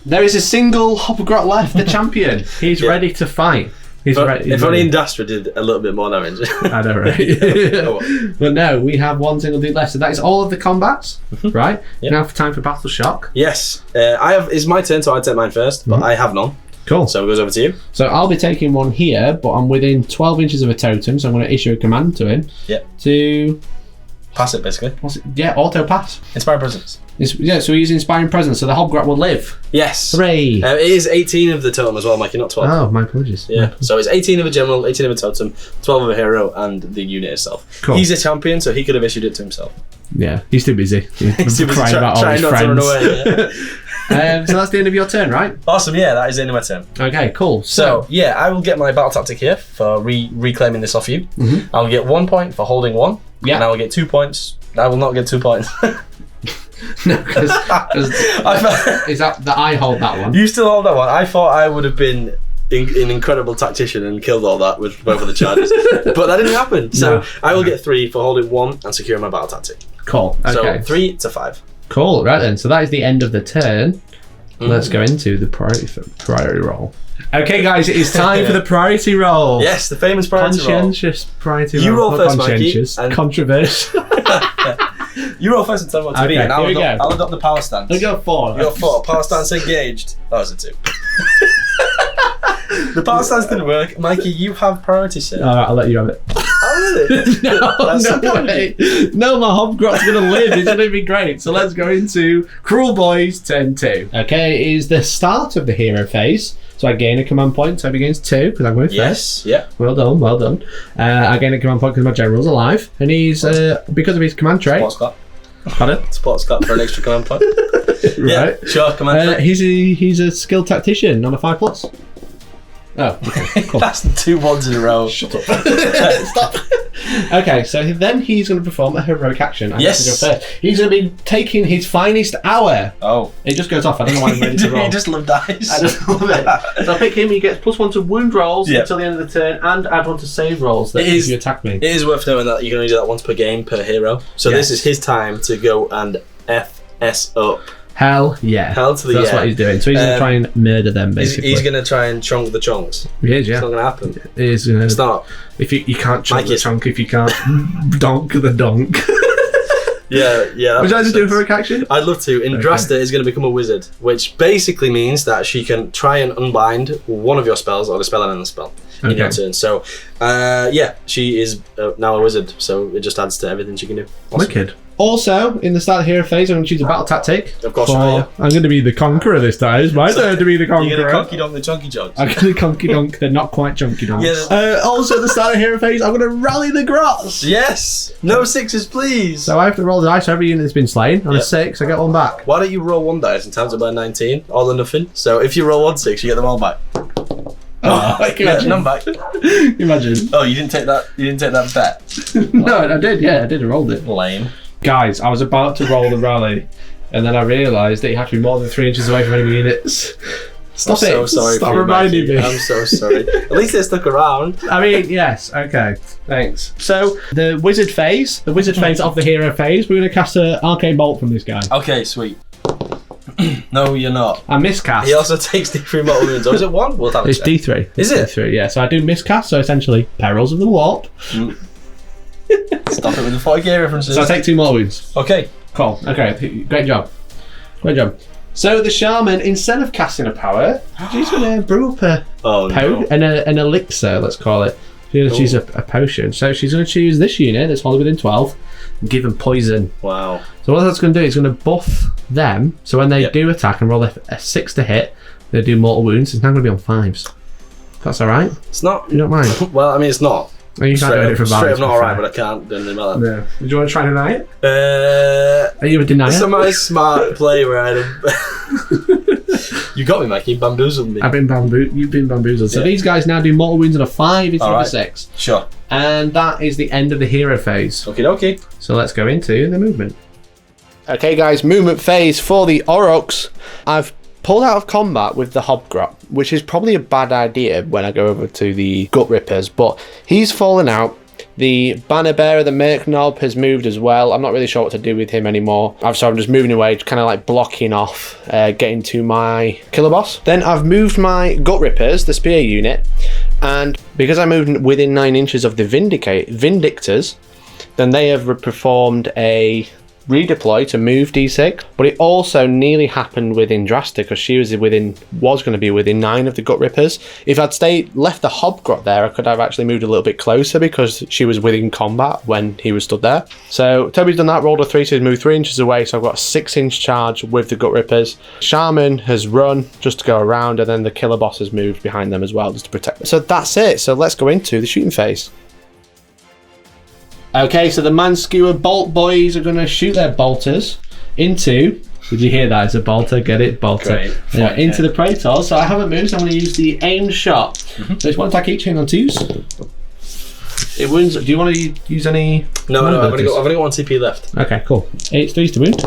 There is a single Hobgrot left, the champion. He's ready to fight. He's ready. If only Indastra did a little bit more damage. I know, right? But no, we have 1 single dude left. So that is all of the combats, right? Yep. Now for time for Battle Shock. Yes. It's my turn, so I take mine first, but I have none. Cool. So it goes over to you. So I'll be taking one here, but I'm within 12 inches of a totem, so I'm going to issue a command to him. Yep. To... Pass it, basically. What's it? Yeah, auto pass. Inspire Presence. So he's Inspiring Presence, so the Hobgrot will live. Yes. Hooray! It is 18 of the totem as well, Mikey, not 12. Oh, my apologies. Yeah. So it's 18 of a general, 18 of a totem, 12 of a hero, and the unit itself. Cool. He's a champion, so he could have issued it to himself. Yeah, he's too busy. He's too busy crying about all trying his not friends. to run away. Yeah. So that's the end of your turn, right? Awesome, yeah, that is the end of my turn. Okay, cool. So yeah, I will get my battle tactic here for reclaiming this off you. Mm-hmm. I will get 1 point for holding 1. Yeah. And I will get 2 points. I will not get 2 points. No, because is that I hold that one? You still hold that one. I thought I would have been an incredible tactician and killed all that with both of the charges, but that didn't happen. So No. I will get 3 for holding 1 and securing my battle tactic. Cool. Okay. So 3 to 5. Cool. Right then. So that is the end of the turn. Let's go into the priority roll. Okay, guys, it is time for the priority roll. Yes, the famous priority roll. Conscientious priority roll. You roll Not first, Mikey, conscientious. and- Controversial. You roll first and tell me what to be, Okay, and here we go. I'll adopt the power stance. I got 4. You got 4. Power stance engaged. That was a 2. The power stance didn't work. Mikey, you have priority, sir. All right, I'll let you have it. Oh, really? No way. No, my Hobgrot's going to live. It's going to be great. So let's go into Kruleboyz turn 2. Okay, it is the start of the hero phase. So I gain a command point. Toby gains 2 because I'm going first. Yes, yeah. Well done, well done. I gain a command point because my general's alive. And he's, because of his command trait... Sports Scott. Pardon? Sports Scott for an extra command point. Right. Yeah, sure, command point. He's a skilled tactician on a 5+. Oh, okay, cool. That's 2 1s in a row. Shut up. Stop. Okay, so then he's going to perform a heroic action. Yes. He's going to be taking his finest hour. Oh. It just goes off. I don't know why I'm ready to roll. You just love dice. I just love it. So I pick him. He gets +1 to wound rolls Yep. until the end of the turn, and add 1 to save rolls that if you attack me. It is worth knowing that you can only do that once per game per hero. So Yes. this is his time to go and FS up. Hell yeah. Hell to the That's yeah. what he's doing. So he's going to try and murder them, basically. He's going to try and chunk the chunks. He is, yeah. It's not going to happen. He is going to... It's not. If you can't chunk the Mikey. chunk if you can't donk the donk. Yeah. Would you like to do a heroic action? I'd love to. Indrasta is going to become a wizard, which basically means that she can try and unbind one of your spells or the spell and the spell in your turn. So, she is now a wizard, so it just adds to everything she can do. Awesome. Wicked. Also, in the start of hero phase, I'm going to choose a battle tactic. Of course you are, yeah. I'm going to be the conqueror this time. It's my turn to be the You're conqueror. going to conky donk the chunky jogs. I'm going to conky donk the not quite chunky donks. Yeah. Also, at the start of hero phase, I'm going to rally the grots. Yes! No 6s, please! So I have to roll the dice for every unit that's been slain. On a Yep. 6, I get 1 back. Why don't you roll 1 dice and times it by 19, all or nothing? So if you roll 1 6, you get them all back. Can you imagine? None back. Imagine. Oh, you didn't take that. You didn't take that bet. No, I did. Yeah, I did. I rolled it. Lame. Guys, I was about to roll the rally, and then I realised that you have to be more than 3 inches away from enemy units. Stop I'm it. so sorry Stop for you, reminding Mikey. me. I'm so sorry. At least they stuck around. I mean, yes, okay, thanks. So, the wizard phase of the hero phase, we're going to cast an arcane bolt from this guy. Okay, sweet. No, you're not. I miscast. He also takes D3 mortal wounds. Or is it 1? We'll have a It's check. D3. Is it? D3, yeah. So I do miscast, so essentially, perils of the warp. Stop it with the 40k references. So I take 2 more wounds. Okay. Cool. Okay, great job. Great job. So the shaman, instead of casting a power, she's going to brew up a an elixir, let's call it. She's going to choose a potion. So she's going to choose this unit that's only within 12 and give them poison. Wow. So what that's going to do is going to buff them. So when they do attack and roll a 6 to hit, they do mortal wounds. It's now going to be on 5s. That's all right. It's not. You don't mind? Well, I mean, it's not. Oh, you can't do it for Straight up vibes, not to be alright, fair. but I can't do anything about that. No. Do you want to try and deny it? Are you a denier? Somebody's smart play where You got me, Mikey. Bamboozled me. You've been bamboozled. So Yeah. these guys now do mortal wounds on a 5 instead of a Alright. 6. Sure. And that is the end of the hero phase. Okie dokie. So let's go into the movement. Okay guys, movement phase for the Aurochs. I've pulled out of combat with the Hobgrot, which is probably a bad idea when I go over to the Gut Rippers, but he's fallen out. The Banner Bearer, the Merc Knob, has moved as well. I'm not really sure what to do with him anymore. So I'm just moving away, kind of like blocking off, getting to my Killer Boss. Then I've moved my Gut Rippers, the Spear unit, and because I moved within 9 inches of the Vindictors, then they have performed a redeploy to move D6, but it also nearly happened with Indrasta because she was going to be within 9 of the Gut Rippers. If I'd left the Hobgrot there, I could have actually moved a little bit closer because she was within combat when he was stood there. So Toby's done that, rolled a 3, so he's moved 3 inches away, so I've got a 6-inch charge with the Gut Rippers. Shaman has run just to go around, and then the Killer Boss has moved behind them as well just to protect them. So that's it. So let's go into the shooting phase. Okay, so the Manskewer Bolt boys are going to shoot their bolters into... Did you hear that? It's a bolter. Get it? Bolter. Great. Yeah, into the Praetors. So I haven't moved, so I'm going to use the aimed shot. So it's one attack each, hitting on 2s. It wounds... Do you want to use any... No, I've only got 1 CP left. Okay, cool. 8 3s to wound.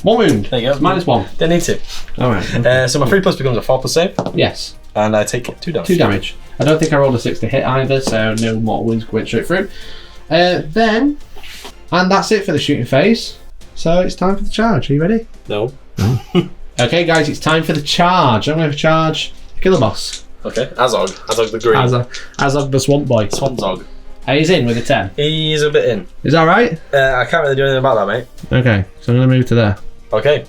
1 wound. There you go. -1. Don't need to. Alright. So my 3+ becomes a 4+ save, Yes. and I take 2 damage. 2 damage. I don't think I rolled a 6 to hit either, so no mortal wounds went straight through. And that's it for the shooting phase. So it's time for the charge. Are you ready? No. Okay, guys, it's time for the charge. I'm going to charge the Killer Boss. Okay. Azog the Green. Azog the Swamp Boy. Swanzog. He's in with a 10. He's a bit in. Is that right? I can't really do anything about that, mate. Okay, so I'm going to move to there. Okay.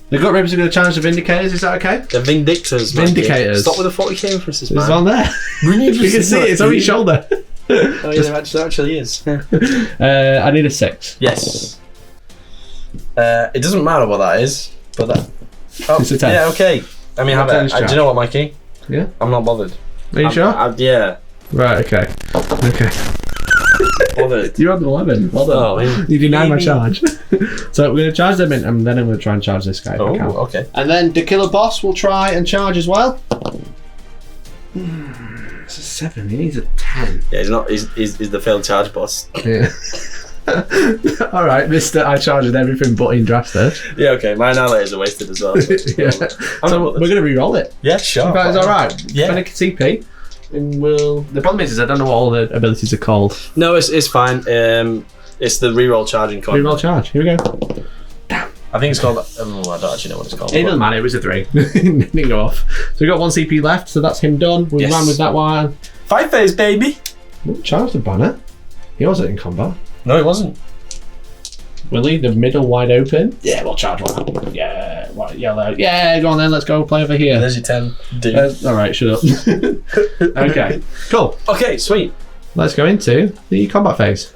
The Gut Rippers are going to challenge the Vindicators. Is that okay? The Vindictors. Vindicators. Stop with the 40k references, man. It's on there. You can see it. It's on your shoulder. Oh, yeah, there actually is. I need a 6. Yes. It doesn't matter what that is, but that. Oh, It's a 10. yeah, okay. I mean, have it. Do you know what, Mikey? Yeah? I'm not bothered. Are you sure? Yeah. Right, okay. Okay. Bothered. You're on 11. Well done. Oh, You denied my charge. So we're going to charge them in, and then I'm going to try and charge this guy if I can. Oh, okay. And then the Killer Boss will try and charge as well. It's a 7. He needs a 10. Yeah, he's not. He's the failed charge boss. Yeah. All right, Mister. I charge with everything but Indrasta. Yeah, okay. My annihilators are wasted as well. Yeah. So we're going to re-roll it. Yeah, sure. If that is all right. Yeah. Spend a CP. And we'll. The problem is I don't know what all the abilities are called. No, it's fine. It's the reroll charging coin. Re-roll charge. Here we go. I think it's called. I don't actually know what it's called. It doesn't matter, it was a 3. It didn't go off. So we've got 1 CP left, so that's him done. We Yes. ran with that one. 5 phase, baby. Charge the banner. He wasn't in combat. No, it wasn't. We'll leave the middle wide open. Yeah, we'll charge one. Yeah, white, yellow. Yeah, go on then, let's go play over here. There's your 10. Dude. Alright, shut up. Okay, cool. Okay, sweet. Let's go into the combat phase.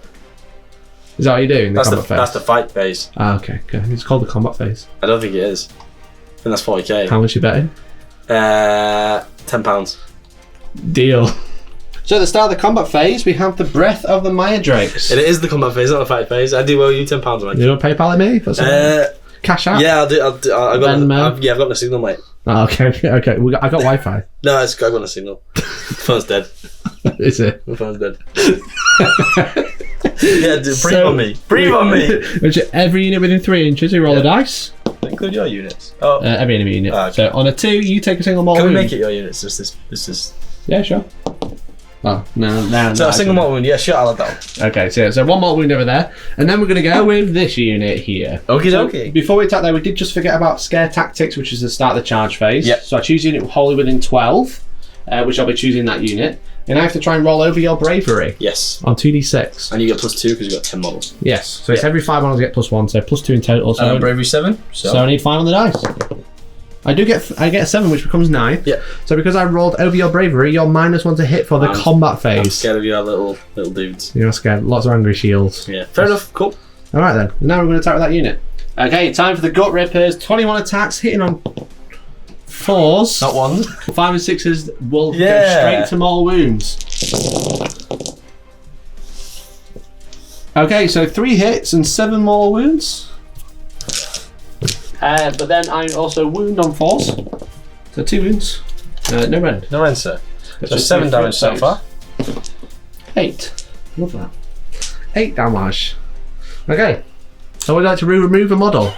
Is that what you're doing? That's Combat phase? that's the fight phase. Ah, okay, good. It's called the combat phase. I don't think it is. I think that's 40k. How much you betting? £10. Deal. So at the start of the combat phase, we have the Breath of the Maya Drakes. It is the combat phase, not the fight phase. I do owe you £10, mate. You want to PayPal me? That's cash out? Yeah, I'll do. I've got. Venmo? I've got the signal, mate. Oh, okay. I got Wi-Fi. No, I've got the signal. The phone's dead. Is it? The phone's dead. Yeah, dude, breathe on me. Breathe on me. Which every unit within 3 inches, we roll a dice. include your units? Oh, Every enemy unit. Okay. So on a 2, you take a single mortal can we wound. make it your units? This is. Yeah, sure. Oh, no. So a single mortal wound. Yeah, sure. I'll have that one. Okay, so one mortal wound over there, and then we're going to go with this unit here. Okie So dokie. before we attack there, we did just forget about scare tactics, which is the start of the charge phase. Yep. So I choose unit wholly within 12, which I'll be choosing that unit. And I have to try and roll over your bravery Yes. on 2d6. And you get +2 because you've got 10 models. Yes. So it's every 5 models get +1, so +2 in total. So, Bravery 7. so I need 5 on the dice. I get a 7, which becomes 9. Yeah. So because I rolled over your bravery, you're -1 to hit for the combat I'm phase. scared of your little dudes. You're not scared. Lots of angry shields. Yeah. Fair enough. Cool. All right then. Now we're going to attack with that unit. Okay, time for the gut rippers. 21 attacks, hitting on 4s. Not ones. 5 and 6s will go Yeah. straight to mortal wounds. Okay, so 3 hits and 7 mortal wounds. But then I also wound on 4s. So 2 wounds. No rend. No end, sir. So just 7 three damage so saves. far. 8. Love that. 8 damage. Okay. So we'd like to remove a model.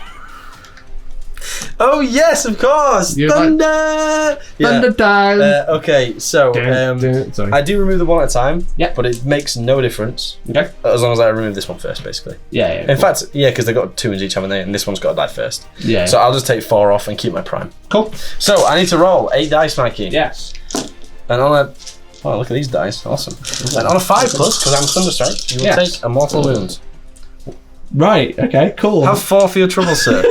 Oh yes, of course. You're like- Thunder. Thunder down. Okay, so Sorry. I do remove the one at a time. Yeah. But it makes no difference Okay. as long as I remove this one first, basically. Yeah. In fact, yeah, because they've got 2 wounds each, haven't they? And this one's got to die first. Yeah. So I'll just take 4 off and keep my prime. Cool. So I need to roll 8 dice, Mikey. Yes. And on a oh, look at these dice, awesome. And on a 5+, because I'm Thunderstrike, you will Yes. take a mortal wound. Right. Okay. Cool. Have 4 for your trouble, sir.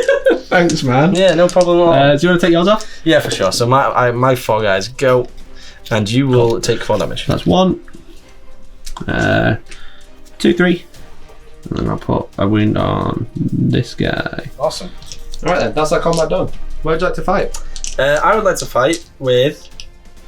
Thanks, man. Yeah, no problem at all. Do you want to take yours off? Yeah, for sure. So my 4 guys go, and you will take 4 damage. That's 1, 2, 3, and then I'll put a wound on this guy. Awesome. All right then. That's that combat done. Where would you like to fight? I would like to fight with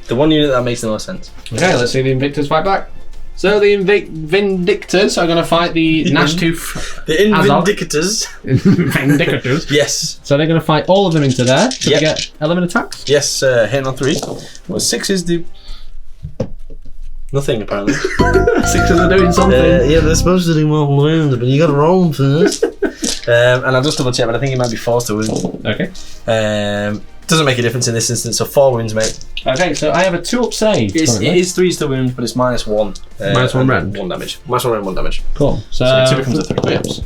the one unit that makes the most sense. Okay. Let's see the Invictors fight back. So the Vindictors are going to fight the Nashtooth The Invindicators. Vindictors. Yes. So they're going to fight all of them into there. So Yep. they get 11 attacks. Yes, hitting on 3. Well, 6s do nothing, apparently. 6s are doing something. Yeah, they're supposed to do mortal wounds, but you got to roll them first. And I'll just double check, but I think it might be forced to wound. Okay. Doesn't make a difference in this instance, so 4 wounds, mate. Okay, so I have a 2-up save. It currently. is 3s to wound, but it's -1. -1 rend. 1 damage. -1 rend, 1 damage. Cool. So, So 2 becomes a 3. 3-ups.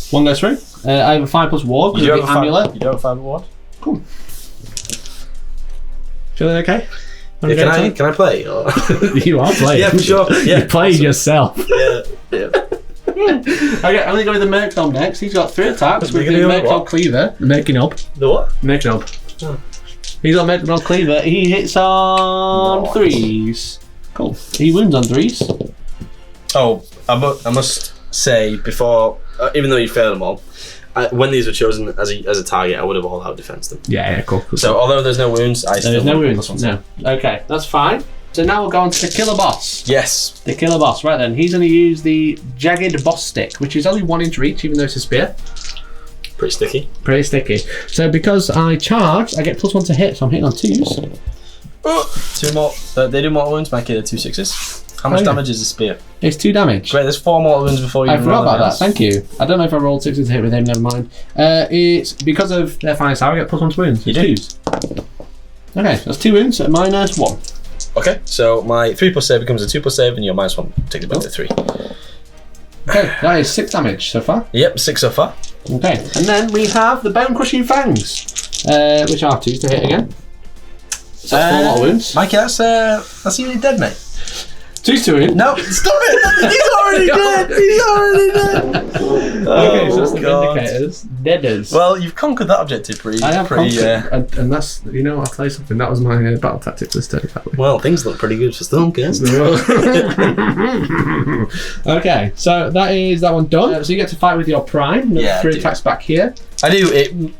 1 goes through. I have a 5+ ward You with don't the have amulet. you don't have 5 ward? Cool. Feeling okay? Yeah, can I play? Or? You are playing. Yeah, for sure. Yeah, You're playing yourself. yeah. Okay, I'm going to go with the Merknob next. He's got 3 attacks with the You're gonna go Merknob what? Cleaver. Merknob. The what? Merknob. Oh. He's got Merknob Cleaver. He hits on Nice. 3s. Cool. He wounds on 3s. Oh, I must say before, even though you failed them all, when these were chosen as a target, I would have all out defensed them. Yeah, cool. So although there's no wounds, I still There's no would wounds. No. Okay, that's fine. So now we'll go on to the Killer Boss. Yes. The Killer Boss, right then. He's going to use the Jagged Boss Stick, which is only 1 inch reach, even though it's a spear. Pretty sticky. Pretty sticky. So because I charge, I get +1 to hit, so I'm hitting on 2s. 2 more. They do mortal wounds, make it 2 6s. How much yeah. damage is a spear? It's 2 damage. Great, there's 4 mortal wounds before you I even forgot roll about that, anything else. thank you. I don't know if I rolled 6s to hit with him, never mind. It's because of their finest hour, I get +1 to wounds. You It's do. 2s. Okay, that's 2 wounds at -1. Okay, so my 3+ save becomes a 2+ save, and your -1 takes it back to 3. Okay, that is 6 damage so far. Yep, 6 so far. Okay, and then we have the Bone Crushing Fangs, which are 2s to hit again. So that's 4 mortal wounds. Mikey, that's nearly dead, mate. 2s to hit. No, stop it! He's already dead! He's already dead! Okay, so that's the God. Vindicators. Deaders. Well, you've conquered that objective pretty. I have pretty. conquered, and that's, you know, I'll tell you something, that was my battle tactics this turn, that way. Well, things look pretty good for Stormcast. Okay, so that is that one done. So you get to fight with your prime. Yeah, 3 I do. attacks back here. I do.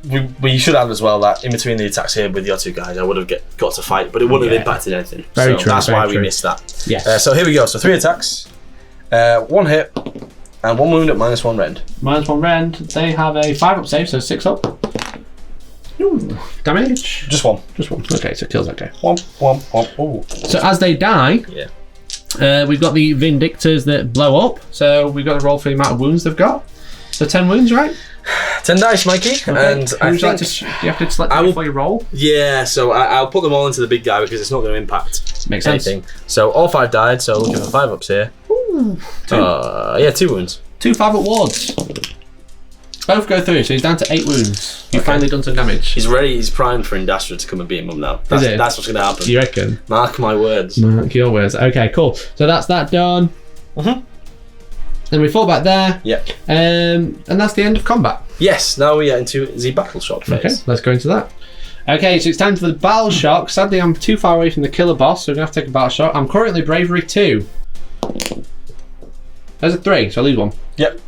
We should add as well that in between the attacks here with your 2 guys, I would have got to fight, but it wouldn't Yeah. have impacted anything. Very so true, That's very why true. we missed that. Yes. So here we go. So 3 attacks, 1 hit, and 1 wound at -1 rend. -1 rend. They have a 5-up save, so 6-up. Ooh, damage. Just 1. Just 1. Okay, so it kills that guy. 1. Ooh. So as they die, Yeah. we've got the Vindictors that blow up. So we've got to roll for the amount of wounds they've got. So 10 wounds, right? 10 dice, Mikey. Okay. And I Would you like think... to, do you have to select them before you roll? Yeah, so I'll put them all into the big guy because it's not going to impact Makes sense. anything. So all 5 died, so looking for 5 ups here. Ooh, 2. Yeah, 2 wounds. 2 5-up wards. Both go through, so he's down to 8 wounds. You've finally done some damage. He's ready, he's primed for Indastra to come and beat him up now. That's what's going to happen. You reckon? Mark my words. Mark your words. Okay, cool. So that's that done. Then we fall back there. Yep. And that's the end of combat. Yes, now we get into the battle shock phase. Okay, let's go into that. Okay, so it's time for the battle shock. Sadly, I'm too far away from the killer boss, so I'm going to have to take a battle shock. I'm currently bravery 2. There's a 3, so I lose 1. Yep.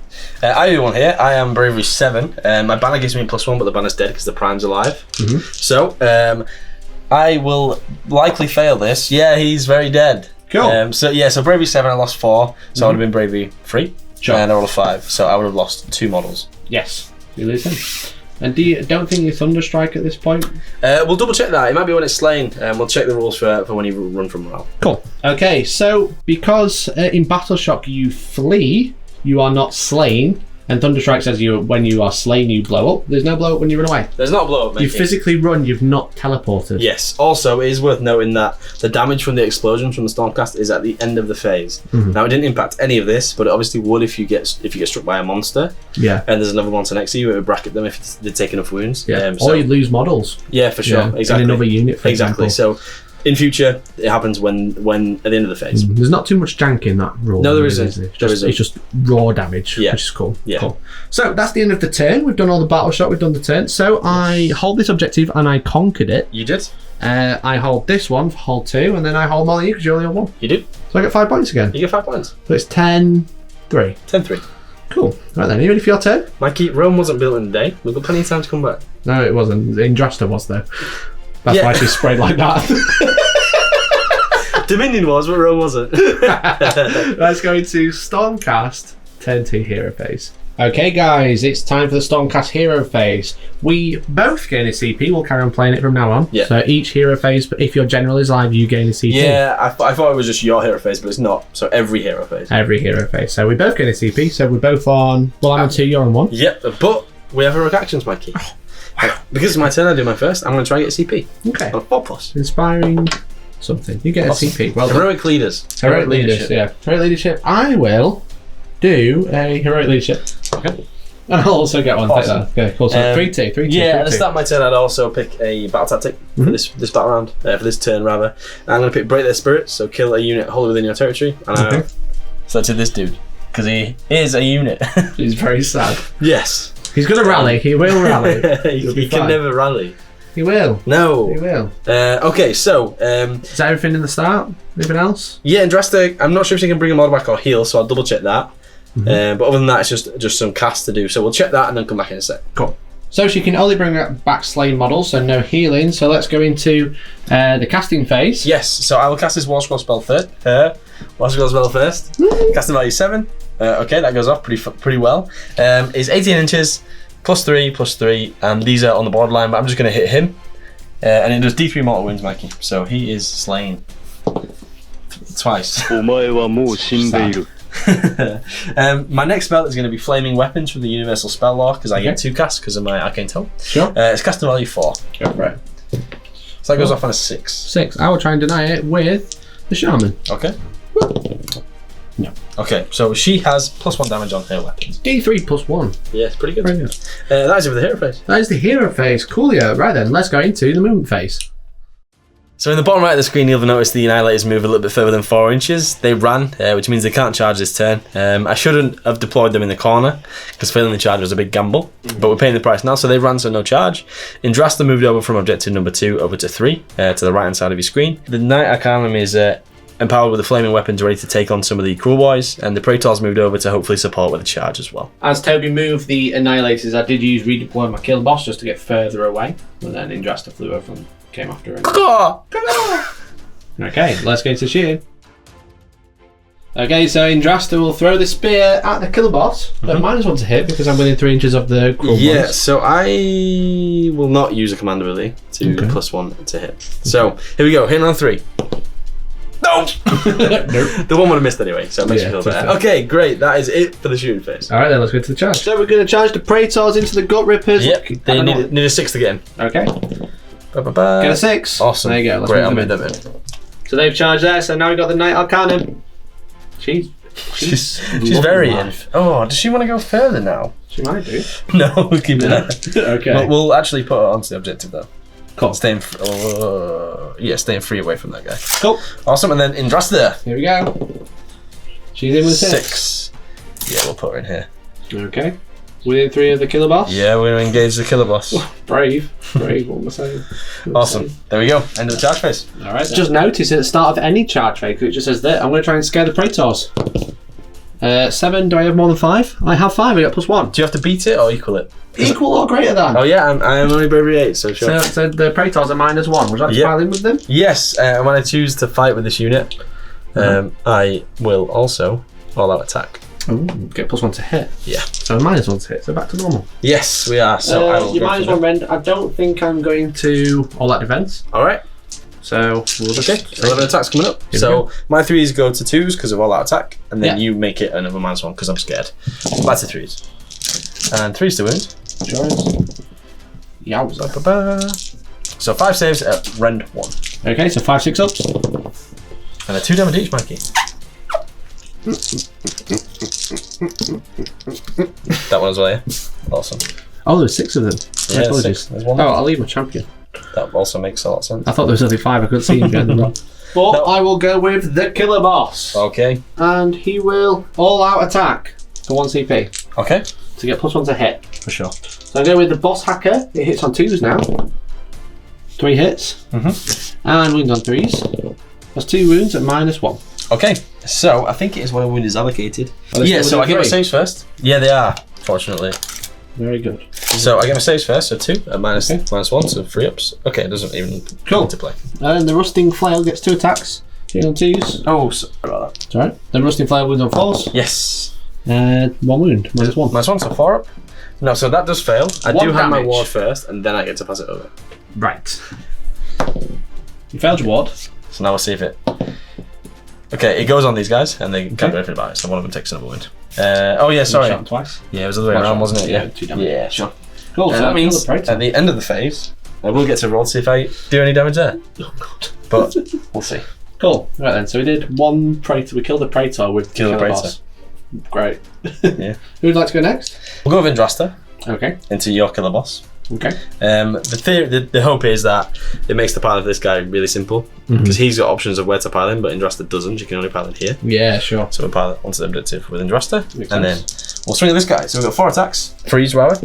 I do one here. I am bravery 7. My banner gives me a +1, but the banner's dead because the prime's alive. So, I will likely fail this. Yeah, he's very dead. Cool. So bravery 7, I lost 4. So I would have been bravery 3. Sure. And I rolled a 5. So I would have lost 2 models. Yes, you lose him. And don't think you Thunderstrike at this point? We'll double check that. It might be when it's slain. We'll check the rules for when you run from morale. Cool. Okay, so because in Battle Shock you flee, you are not slain, and Thunderstrike says when you are slain you blow up. There's no blow up when you run away. There's not a blow up, mate. You physically run, you've not teleported. Yes. Also, it is worth noting that the damage from the explosion from the Stormcast is at the end of the phase. Now, it didn't impact any of this, but it obviously would if you get struck by a monster. Yeah. And there's another monster next to you, it would bracket them if they take enough wounds. Yeah. Or you lose models. Yeah, for sure. Exactly. In another unit, for exactly. example. So, in future, it happens when at the end of the phase. There's not too much jank in that rule. No, there isn't. It's just raw damage, which is cool. Yeah. Cool. So that's the end of the turn. We've done all the battle shot. We've done the turn. So I hold this objective and I conquered it. You did. I hold this one for hold 2, and then I hold Molly because you only hold 1. You do. So I get 5 points again. You get 5 points. So it's 10-3. 10-3. Cool. Right then, are you ready for your turn? Mikey, Rome wasn't built in a day. We've got plenty of time to come back. No, it wasn't. Indrasta was though. That's why she sprayed like that. Dominion was, but Rome wasn't. Let's go into Stormcast, turn 2 hero phase. Okay guys, it's time for the Stormcast hero phase. We both gain a CP, we'll carry on playing it from now on. Yeah. So each hero phase, but if your general is live, you gain a CP. Yeah, I thought it was just your hero phase, but it's not. So every hero phase. Every hero phase. So we both gain a CP, so we're both on, well I'm on 2, you're on 1. Yep, but we have heroic actions, Mikey. Because it's my turn, I do my first, I'm going to try and get a CP. Okay. On a 4+. Inspiring something. You get a CP. Well done. Heroic leaders. Heroic leadership. Yeah. Heroic leadership. I will do a heroic leadership. Okay. And I'll also get one. Awesome. Take that. Okay, cool. So 3-2, 3-2. Yeah, at the 3-2. start of my turn, I'd also pick a battle tactic for this battle round, for this turn rather. And I'm going to pick Break Their Spirits, so kill a unit wholly within your territory. And so to this dude, because he is a unit. He's very sad. Yes. He's going to rally. He will rally. He can never rally. He will. No. He will. Okay, so... is that everything in the start? Anything else? Yeah, Andrasta, I'm not sure if she can bring a model back or heal, so I'll double check that. But other than that, it's just some cast to do. So we'll check that and then come back in a sec. Cool. So she can only bring back slain models, so no healing. So let's go into the casting phase. Yes, so I will cast this War Scroll spell first. Casting value 7. Okay, that goes off pretty well. It's 18 inches, +3, and these are on the borderline, but I'm just going to hit him. And it does D3 mortal wounds, Mikey. So he is slain. Twice. My next spell is going to be Flaming Weapons from the Universal Spell Law, because I get 2 casts because of my Arcane Tome. Sure. It's casting value 4. Go for it. So that goes off on a 6. 6. I will try and deny it with the Shaman. Okay. No. Okay, so she has +1 damage on her weapons. D3 +1. Yeah, it's pretty good. Very good. That is it for the hero phase. That is the hero phase. Coolio. Right then, let's go into the movement phase. So in the bottom right of the screen, you'll notice the Annihilators move a little bit further than 4 inches. They ran, which means they can't charge this turn. I shouldn't have deployed them in the corner, because failing the charge was a big gamble. But we're paying the price now, so they ran, so no charge. Indrasta moved over from objective number 2 over to 3, to the right-hand side of your screen. The Knight Arcanum is empowered with the flaming weapons ready to take on some of the Kruleboyz, and the Praetor's moved over to hopefully support with a charge as well. As Toby moved the Annihilators, I did use redeploy my kill boss just to get further away, and then Indrasta flew over and came after him. Okay, let's go to shooting. Okay, so Indrasta will throw the spear at the killer boss, but -1 to hit because I'm within 3 inches of the Kruleboyz. Yeah, so I will not use a command ability to +1 to hit. So here we go, hitting on 3. No! The one would have missed anyway, so it makes me feel better. Okay, great. That is it for the shooting phase. Alright then, let's go to the charge. So we're going to charge the Praetors into the Gut Rippers. Yep, they need a 6 to get in. Okay. Ba-ba-ba. Get a 6. Awesome. There you go. Let's Great, I'll move move them them in. So they've charged there, so now we've got the Knight Arcanum. She's very in. Oh, does she want to go further now? She might do. No, we'll keep it there. Okay. But we'll actually put her onto the objective though. Cool. Staying free away from that guy. Cool. Awesome, and then Indrasta. Here we go. She's in with 6. Yeah, we'll put her in here. Okay. Within 3 of the killer boss. Yeah, we're going to engage the killer boss. Brave. What am I saying? Awesome. There we go. End of the charge phase. Alright. Just notice at the start of any charge phase, it just says that I'm going to try and scare the Praetors. 7, do I have more than 5? I have 5, I got +1. Do you have to beat it or equal it? Equal or greater than? Oh yeah, I am only bravery 8, so sure. So the Praetors are -1. Would you like to pile in with them? Yes, and when I choose to fight with this unit, I will also all-out attack. Ooh, get +1 to hit. Yeah. So -1 to hit, so back to normal. Yes, we are. So I will you go for -1 rend. I don't think I'm going to all-out defense. Alright. So we'll just... Okay, 11 attacks coming up. So my 3s go to 2s because of all-out attack, and then you make it another -1 because I'm scared. Back to 3s. And 3s to wound. Yowza. Ba-ba-ba. So 5 saves at rend 1. Okay, so 5 6-ups. And a 2 damage each, Mikey. That one as well, yeah? Awesome. Oh, there's 6 of them. Yeah, Apologies. 6. There's one. Oh, I'll leave my champion. That also makes a lot of sense. I thought there was only 5. I couldn't see him behind them. But No. I will go with the killer boss. Okay. And he will all-out attack for 1 CP Okay. to get +1 to hit, for sure. So I go with the boss hacker. It hits on 2s now. 3 hits. And wounds on 3s. That's 2 wounds at -1. Okay. So I think it is when a wound is allocated. Are they Yeah, still so I within get my 3? saves first. Yeah, they are, fortunately. Very good. So I get my saves first, so 2 at minus Okay. -1, so 3 ups. Okay, it doesn't even come into play. And the rusting flail gets 2 attacks. Hitting on 2s. Oh, sorry about that. That's alright. The rusting flail wounds on 4s. Yes. 1 wound, -1. -1, so 4 up. No, so that does fail. I 1 do have my damage. ward first, and then I get to pass it over. Right. You failed your ward. So now we'll see if it... Okay, it goes on these guys, and they can't do anything about it, so one of them takes another wound. Oh yeah, sorry. You shot him twice. Yeah, it was the other way around, wasn't it? Yeah, 2 damage. Yeah, sure. Cool, so that means kill the Praetor. at the end of the phase, I will get to roll to see if I do any damage there. Oh god. But we'll see. Cool. Right then, so we did 1 Praetor. We killed the Praetor with Kill the killer Praetor. boss. Great. Yeah. Who would like to go next? We'll go with Indrasta Okay. into your killer boss. Okay. The hope is that it makes the piling of this guy really simple because he's got options of where to pile in, but Indrasta doesn't. You can only pile in here. Yeah, sure. So we'll pile it onto the objective with Indrasta, Makes and sense. then we'll swing at this guy. So we've got 4 attacks, freeze, rather,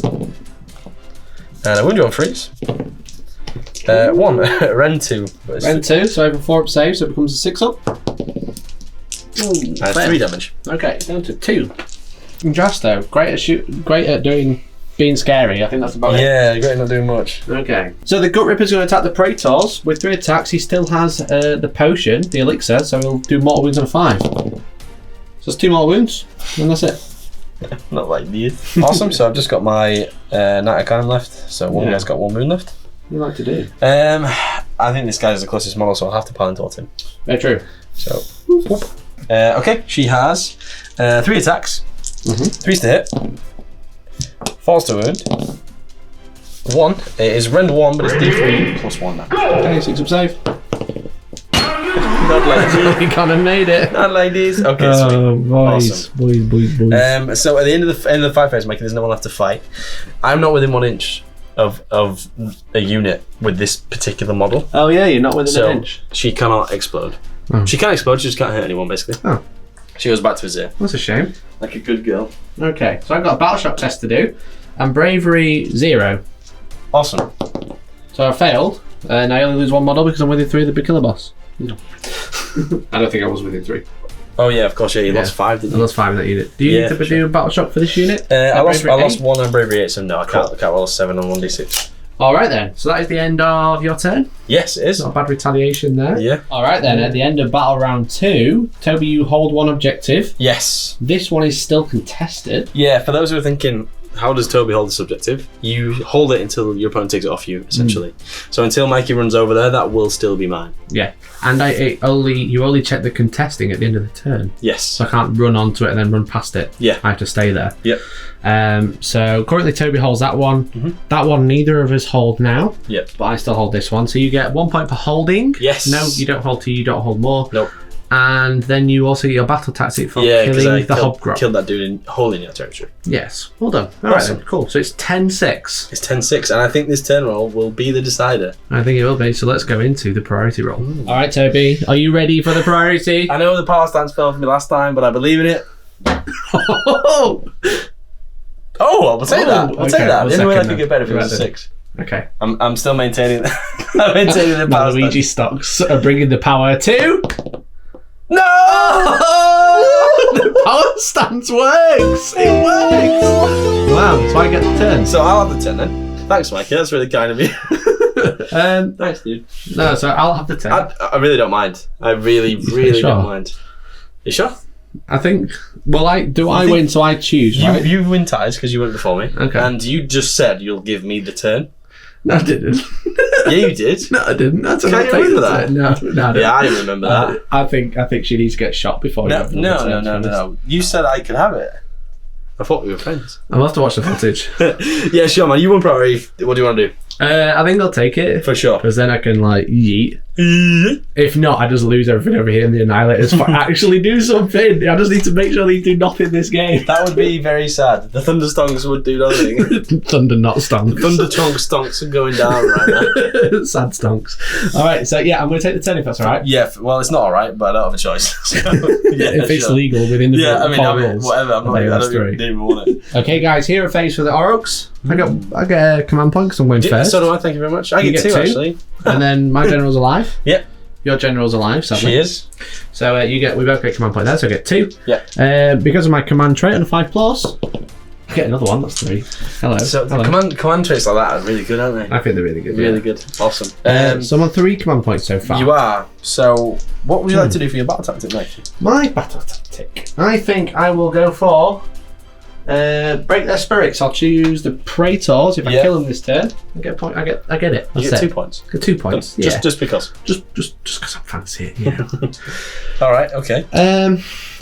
and I wound you on freeze. 1 rend 2. Rend 2, so over 4 up save, so it becomes a 6-up. That's 3 damage. Okay, down to 2. Indrasto, great at being scary. I think that's about it. Yeah, great, not doing much. Okay. So the Gut Ripper's going to attack the Praetors. With 3 attacks, he still has the potion, the elixir, so he'll do mortal wounds on a 5. So it's 2 mortal wounds, and that's it. Not like these. Awesome, so I've just got my Knight Arcanum left, so one guy's got 1 wound left. What do you like to do? I think this guy's the closest model, so I'll have to pile towards him. Very true. So, whoop. Okay, she has 3 attacks, 3s to hit, 4s to wound, 1. It is rend 1, but it's D3 plus 1 now. Okay, 6 up save. Not like this. You kind of made it. Not like this. Okay, sweet. Boys, Awesome. boys. So at the end of the fight phase, Mikey, there's no one left to fight. I'm not within 1 inch of a unit with this particular model, Oh yeah, you're not within so an inch. she cannot explode. Oh. She can explode, she just can't hit anyone, basically. Oh. She goes back to his ear. That's a shame. Like a good girl. Okay, so I've got a battle shock test to do, and bravery 0. Awesome. So I failed, and I only lose 1 model because I'm within 3 of the big killer boss. No. I don't think I was within 3. Oh yeah, of course, yeah, you lost 5, didn't I you? lost 5 that unit. Do you Yeah, need to for do a battle shock for this unit? I lost Bravery 8? 1 on bravery 8, so no, I can't roll a 7 on 1d6. Alright then, so that is the end of your turn. Yes, it is. Not a bad retaliation there. Yeah. Alright then, at the end of battle round 2, Toby, you hold 1 objective. Yes. This one is still contested. Yeah, for those who are thinking, how does Toby hold the subjective? You hold it until your opponent takes it off you, essentially. So until Mikey runs over there, that will still be mine. Yeah. And you only check the contesting at the end of the turn. Yes. So I can't run onto it and then run past it. Yeah. I have to stay there. Yep. So currently Toby holds that one. Mm-hmm. That one neither of us hold now. Yep. But I still hold this one. So you get 1 point for holding. Yes. No, you don't hold 2, you don't hold more. Nope. And then you also get your battle tactic for killing the hobgrot. Killed that dude in holding your territory. Yes. Well done. Alright Awesome. then, cool. So it's 10-6. It's 10-6, and I think this turn roll will be the decider. I think it will be. So let's go into the priority roll. Alright, Toby, are you ready for the priority? I know the power stance fell for me last time, but I believe in it. Oh, I'll take that. I'll take that. The only way I could get better if it was a 6. Okay. I'm still maintaining. I'm maintaining the power Luigi stance. stocks are bringing the power to. No! The power stance works. It works. Wow. So I get the turn. So I'll have the 10 then. Thanks, Mikey. That's really kind of you. Thanks, dude. No, so I'll have the 10. I really don't mind. I really don't mind. You sure? I think. Well, I win, so I choose. Right? You win ties because you went before me. Okay. And you just said you'll give me the turn. No, I didn't. Yeah, you did. No, I didn't. That's Can't you remember that? No, I didn't. Yeah, I remember that. I think she needs to get shot before. No. You said I could have it. I thought we were friends. I'll have to watch the footage. Yeah, sure, man. You won priority. What do you want to do? I think I'll take it. For sure. Because then I can, like, yeet. If not, I just lose everything over here and the Annihilators actually do something. I just need to make sure they do nothing this game. That would be very sad. The Thunderstonks would do nothing. Thunder not stonks. Stonks are going down right now. Sad stonks. Alright, so yeah, I'm going to take the 10 if that's alright. Yeah, well, it's not alright, but I don't have a choice. So, if it's legal within the rules. Whatever. I don't even want it. Okay, guys, here are phase for the Oroks. I get a command point because I'm going first. So do I, thank you very much. I get 2 actually. And then my general's alive. Yep. Your general's alive, sadly. She is. So we both get command point there, so I get 2. Yeah. Because of my command trait and 5+, I get another one, that's 3. Hello. So Hello. command traits like that are really good, aren't they? I think they're really good. Really good. Awesome. So I'm on 3 command points so far. You are. So what would you like to do for your battle tactic, mate? My battle tactic. I think I will go for break their spirits. I'll choose the Praetors. If I kill them this turn, I get a point. I get it. You get 2 points. Get 2 points. Just because. Just because I fancy it. Yeah. All right. Okay.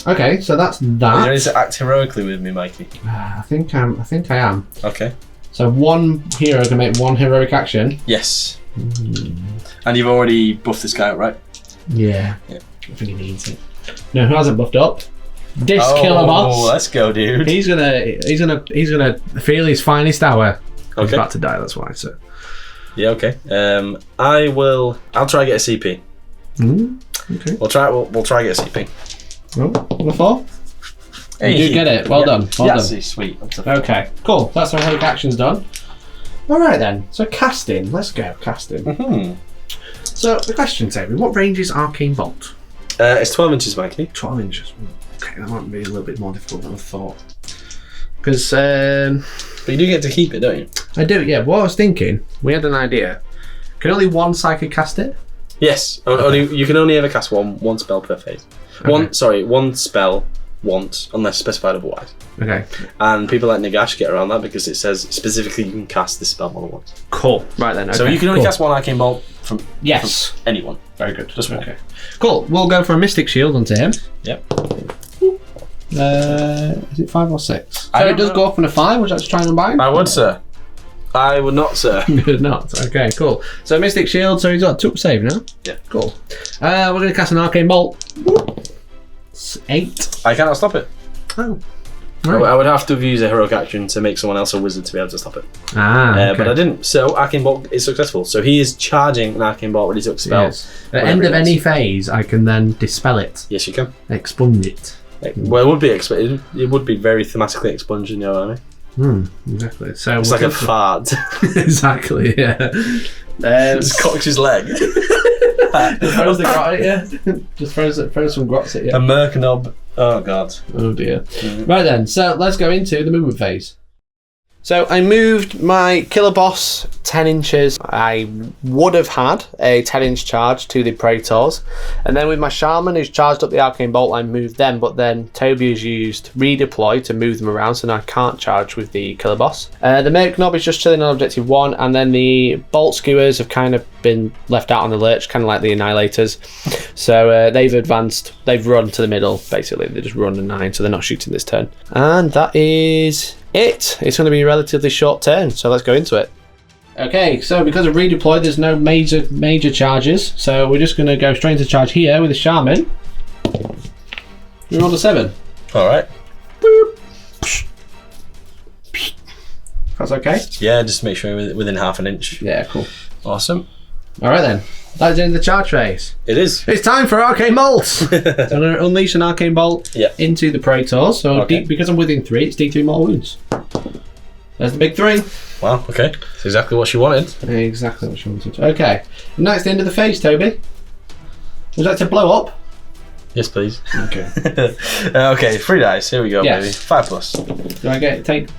Okay. So that's Are you that. ready to act heroically with me, Mikey? I think I am. Okay. So one hero can make 1 heroic action. Yes. And you've already buffed this guy up, right? Yeah. Yeah. I think he needs it. No, who hasn't buffed up? This killer boss. Oh, let's go, dude. He's gonna feel his finest hour. Okay. He's about to die. That's why. So. Yeah. Okay. I'll try to get a CP. Okay. We'll try to get a CP. Oh, on a 4. Hey. You did get it. Well done. Well done. Sweet. Okay. Cool. That's our heroic actions done. All right then. So casting. Let's go casting. Mm-hmm. So the question, Toby, what range is Arcane Bolt? It's 12 inches, Mikey. 12 inches. Okay, that might be a little bit more difficult than I thought. Because But you do get to keep it, don't you? I do. Yeah. What I was thinking, we had an idea. Can only one psychic cast it? Yes. You can only ever cast one spell per phase. Okay. One spell once, unless specified otherwise. Okay. And people like Nagash get around that because it says specifically you can cast this spell more than once. Cool. Right then. Okay. So you can only cast 1 Arcane Bolt from anyone. Very good. Just one. Okay. Cool. We'll go for a Mystic Shield onto him. Yep. Is it 5 or 6? I So don't it does know. go off on a 5. Would you like to try and combine? I would, sir. I would not, sir. Good not. Okay, cool. So Mystic Shield, so he's got 2 save now? Yeah. Cool. We're going to cast an Arcane Bolt. It's 8. I cannot stop it. Oh. I would have to use a heroic action to make someone else a wizard to be able to stop it. Okay. But I didn't. So Arcane Bolt is successful. So he is charging an Arcane Bolt when he took spell. Yes. At the end of any phase, I can then dispel it, Yes, you can. expunge it. Well, it would be very thematically expunged, you know what I mean? Exactly. So It's we'll like a go for- fart. Exactly. Yeah. Just cocks his leg. Throws the grot at you. Just throws some grots at you. A Merknob. Oh god. Oh dear. Right then, so let's go into the movement phase. So I moved my killer boss 10 inches. I would have had a 10-inch charge to the Praetors. And then with my Shaman, who's charged up the Arcane Bolt, I moved them. But then Toby has used Redeploy to move them around, so now I can't charge with the killer boss. The Merc Knob is just chilling on Objective 1. And then the Bolt Skewers have kind of been left out on the lurch, kind of like the Annihilators. So they've advanced. They've run to the middle, basically. They just run a 9, so they're not shooting this turn. And that is... It's going to be a relatively short turn, so let's go into it. Okay, so because of redeploy, there's no major charges, so we're just going to go straight into charge here with the Shaman. We rolled a 7. All right. That's okay? Yeah, just make sure you're within half an inch. Yeah, cool. Awesome. All right then. That's in the charge phase. It is. It's time for Arcane Bolt! So I'm going to unleash an Arcane Bolt into the Praetors. So because I'm within 3, it's D3 mortal wounds. There's the big 3. Wow, okay. That's exactly what she wanted. Exactly what she wanted. Okay. And that's the end of the phase, Toby. Would you like to blow up? Yes, please. Okay. Okay, 3 dice. Here we go, Yes. baby. 5 plus. Do I take...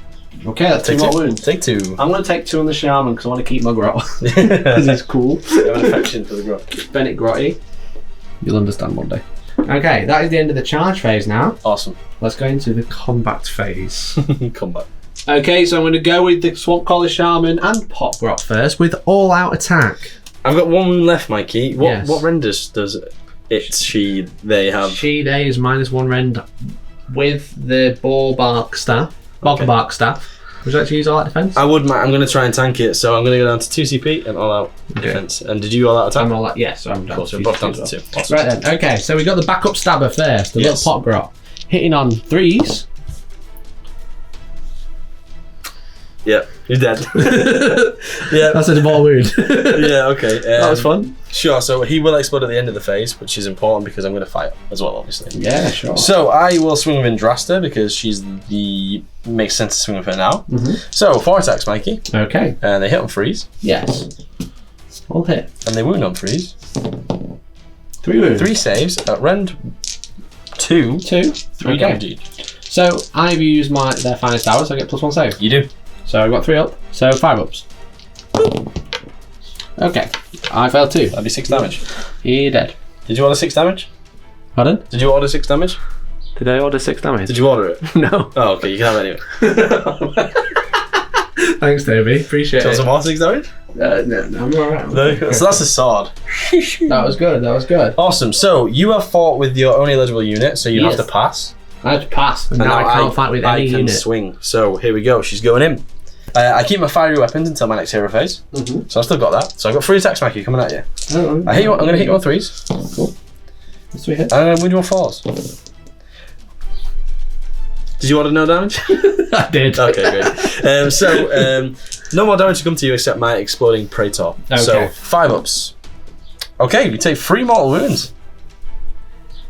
Okay, that's 2 Take more 2. wounds. Take 2. I'm going to take 2 on the Shaman because I want to keep my grot. Because he's cool. I have an affection for the grot. Bennett Grotty. You'll understand one day. Okay, that is the end of the charge phase now. Awesome. Let's go into the combat phase. Combat. Okay, so I'm going to go with the Swamp Collar Shaman and Pot Grot first with all-out attack. I've got 1 wound left, Mikey. Yes. What renders does they have? They is -1 rend with the Bogbark Staff. Would you like to use all-out defense? I would, I'm going to try and tank it, so I'm going to go down to 2 CP and all-out defense. And did you all-out attack? I'm all-out, yes, I'm down. Cool, so we're both down to 2. Awesome. Right then, okay, so we got the backup stabber first, the little Pot Grot. Hitting on 3s. Yeah, you're dead. Yeah. That's a mortal wound. Yeah, okay. That was fun. Sure, so he will explode at the end of the phase, which is important because I'm going to fight as well, obviously. Yeah, sure. So I will swing with Indrasta because she's the... Makes sense to swing with her now. So 4 attacks, Mikey. Okay. And they hit on 3s. Yes. All hit. And they wound on 3s. 3 wounds. 3 saves at rend 2. 3 damage each. So I've used their finest hour, so I get +1 save. You do. So I've got 3 up, so 5 ups. Okay, I failed 2. That'd be 6 damage. You're dead. Did you order 6 damage? Pardon? Did you order 6 damage? Did I order 6 damage? Did you order it? No. Oh, okay, you can have it anyway. Thanks, Toby. Appreciate Do you want it. some more 6 damage? No, I'm alright. No. So that's a sword. That was good, that was good. Awesome. So you have fought with your only eligible unit, so you have to pass. I have to pass, and now I can't fight with any can unit. swing. So here we go. She's going in. I keep my fiery weapons until my next hero phase. So I've still got that. So I've got 3 attacks, Mikey, coming at you. I'm going to hit you on 3s. Cool. That's 3 hits. And I'm going to win you on 4s. Did you order no damage? I did. Okay, great. No more damage to come to you except my exploding Praetor. Okay. So 5 ups. Okay, you take 3 mortal wounds.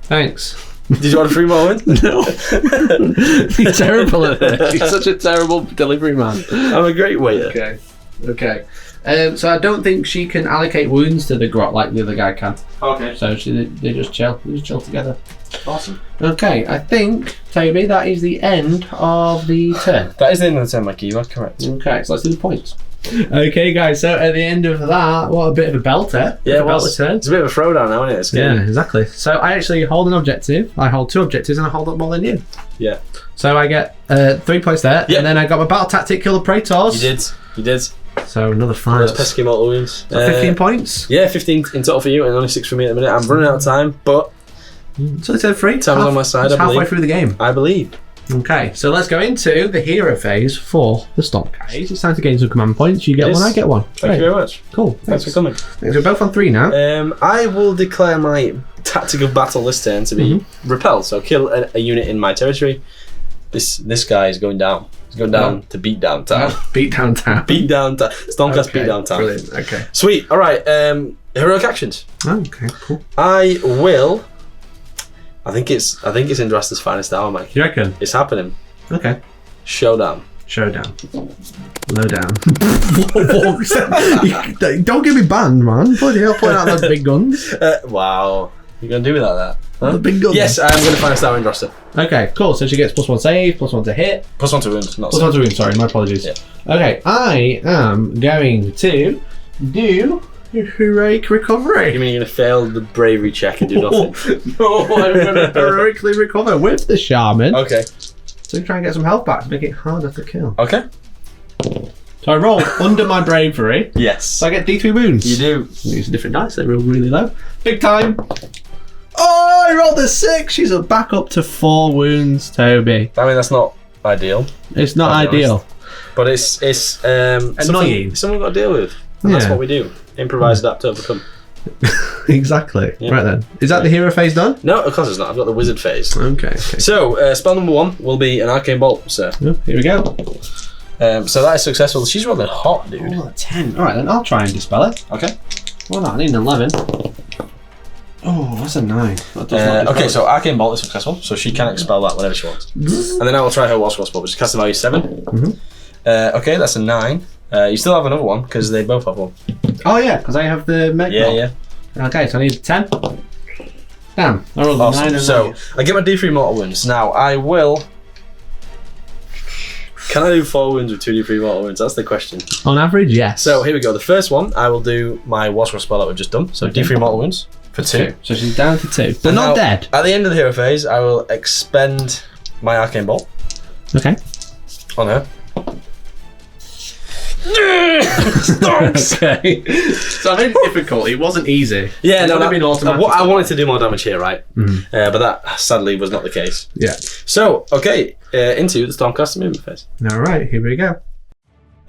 Thanks. Did you order 3 more wounds? No. He's terrible at this. He's such a terrible delivery man. I'm a great waiter. Okay. So I don't think she can allocate wounds to the grot like the other guy can. Okay. So they just chill. They just chill together. Awesome. Okay, I think, Toby, that is the end of the turn. That is the end of the turn, Mikey. You are correct. Okay, so let's do the points. Okay, guys, so at the end of that, what a bit of a belter. Yeah, it belter was. turn. It's a bit of a throwdown now, isn't it? It's scary. Yeah, exactly. So I actually hold an objective. I hold 2 objectives and I hold up more than you. Yeah. So I get 3 points there, and then I got my battle tactic, kill the Praetors. You did. So another 5. Those pesky mortal wounds. 15 points. Yeah, 15 in total for you, and only 6 for me at the minute. I'm running out of time, but So they said 3. Time is on my side, It's I believe. halfway through the game. I believe. Okay, so let's go into the hero phase for the Stormcast. It's time to gain some command points. You get Yes. 1, I get 1. Thank you very much. Cool. Thanks for coming. Thanks. We're both on 3 now. I will declare my tactical battle this turn to be repelled. So kill a unit in my territory. This guy is going down. He's going down to beat down town. Beat down town. Beat down town. Stormcast beat down town. Brilliant. Okay. Sweet. All right. Heroic actions. Oh, okay. Cool. I will. I think it's Indrasta's finest hour, Mike. You reckon? It's happening. Okay. Showdown. Showdown. Low down. Don't get me banned, man. Bloody hell, pulling out those big guns. Wow. You gonna do without that? Huh? The big gun. Yes, I'm gonna find a star range roster. Okay, cool. So she gets +1 save, +1 to hit. +1 to wound, not +1 to wound, sorry, my apologies. Yeah. Okay, I am going to do heroic recovery. You mean you're gonna fail the bravery check and do nothing? No, I'm going to heroically recover with the shaman. Okay. So try and get some health back to make it harder to kill. Okay. So I roll under my bravery. Yes. So I get D3 wounds. You do. Use a different dice, they roll really low. Big time. Oh, I rolled a 6. She's back up to 4 wounds, Toby. I mean, that's not ideal. It's not I'll be ideal. honest. But it's Annoying. something we've got to deal with. And that's Yeah. what we do. Improvise, adapt, overcome. Exactly. Yeah. Right then. Is that the hero phase done? No, of course it's not. I've got the wizard phase. Okay. So, spell number 1 will be an arcane bolt, sir. Oh, here we go. So that is successful. She's rolling hot, dude. Oh, a 10. Alright then, I'll try and dispel it. Okay. Well, no, I need an 11. Oh, that's a 9. That does not Okay, dispel so arcane bolt is successful, so she can expel that whenever she wants. And then I will try her wasp spell, which is casting value 7. Okay, that's a 9. You still have another one because they both have one. it. Oh yeah, because I have the mech bolt. Yeah. Okay, so I need a 10. Damn, I rolled a 9 Awesome. and So I get my D3 mortal wounds. Now I will. Can I do 4 wounds with 2 D3 mortal wounds? That's the question. on average, yes. So here we go. The first one, I will do my wasp spell that we've just done. So D3 mortal wounds for 2. So she's down to 2. They're And not now, dead. At the end of the hero phase, I will expend my arcane bolt Okay. on her. Okay. So I made it difficult. It wasn't easy. Yeah, It no, would have been automatic. I wanted to do more damage here, right? But that sadly was not the case. Yeah. So, okay, into the Stormcast movement phase. All right, here we go.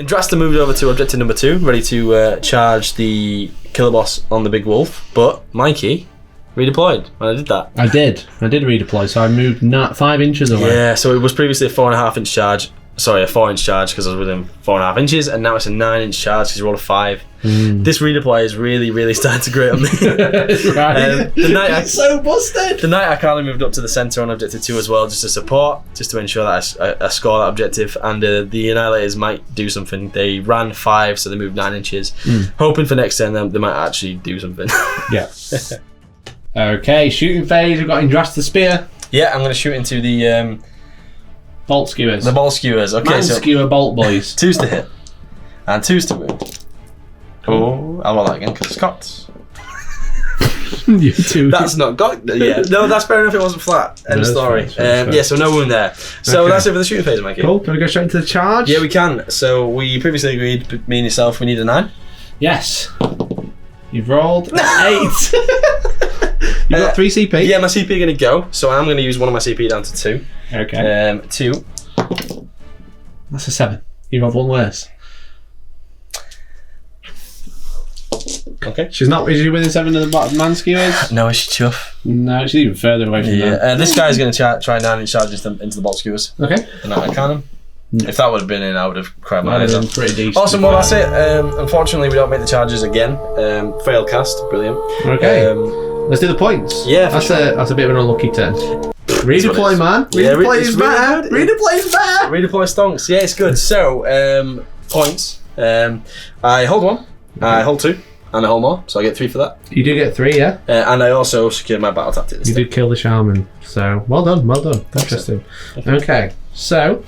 Andrasta moved over to objective number 2, ready to charge the killer boss on the big wolf, but Mikey redeployed when I did that. I did redeploy, so I moved 5 inches away. Yeah, so it was previously a 4.5 inch charge. Sorry, a 4 inch charge because I was within 4.5 inches, and now it's a 9 inch charge because you rolled a 5. This redeploy is really starting to grate on me. Right. The night I, It's so busted. the night I kind of moved up to the centre on objective 2 as well, just to support, just to ensure that I score that objective. And the Annihilators might do something. They ran 5, so they moved 9 inches. Hoping for next turn they might actually do something. Yeah. Okay, shooting phase. We've got Indrasta Spear. Yeah, I'm going to shoot into the Bolt skewers. ball skewers. Okay, Man so skewer bolt boys. 2's to hit and 2's to wound. Oh, I'll roll that again because it's cocked. You two. That's not got. Yeah, no, that's fair enough. It wasn't flat. End of that's story. fair, that's fair. Yeah, so no wound there. So Okay. that's it for the shooting phase, Mikey. Cool. Can we go straight into the charge? Yeah, we can. So we previously agreed, me and yourself, we need a 9. Yes. You've rolled 8. You've got 3 CP. Yeah, my CP going to go, so I'm going to use one of my CP down to 2. Okay. 2. That's a 7. You've rolled 1 worse. Okay. She's not. Is she within 7 of the bottom man skewers? No, is she chuff? No, she's even further away from Yeah. them. This guy's going to try 9 inch charges into the bolt skewers. Okay. And I cannon. If that would have been in, I would have cried my That eyes is out. pretty decent. Awesome, well that's it. Unfortunately we don't make the charges again. Failed cast, brilliant. Okay. Let's do the points. Yeah, for that's a bit of an unlucky turn. Redeploy, man. Yeah, Redeploy it's is really better. good. Redeploy is better. Redeploy stonks, yeah, it's good. So, points. I hold 1, I hold 2, and I hold more, so I get 3 for that. You do get 3, yeah. And I also secured my battle tactic this You time. did kill the shaman, so well done, well done. Interesting. Okay, so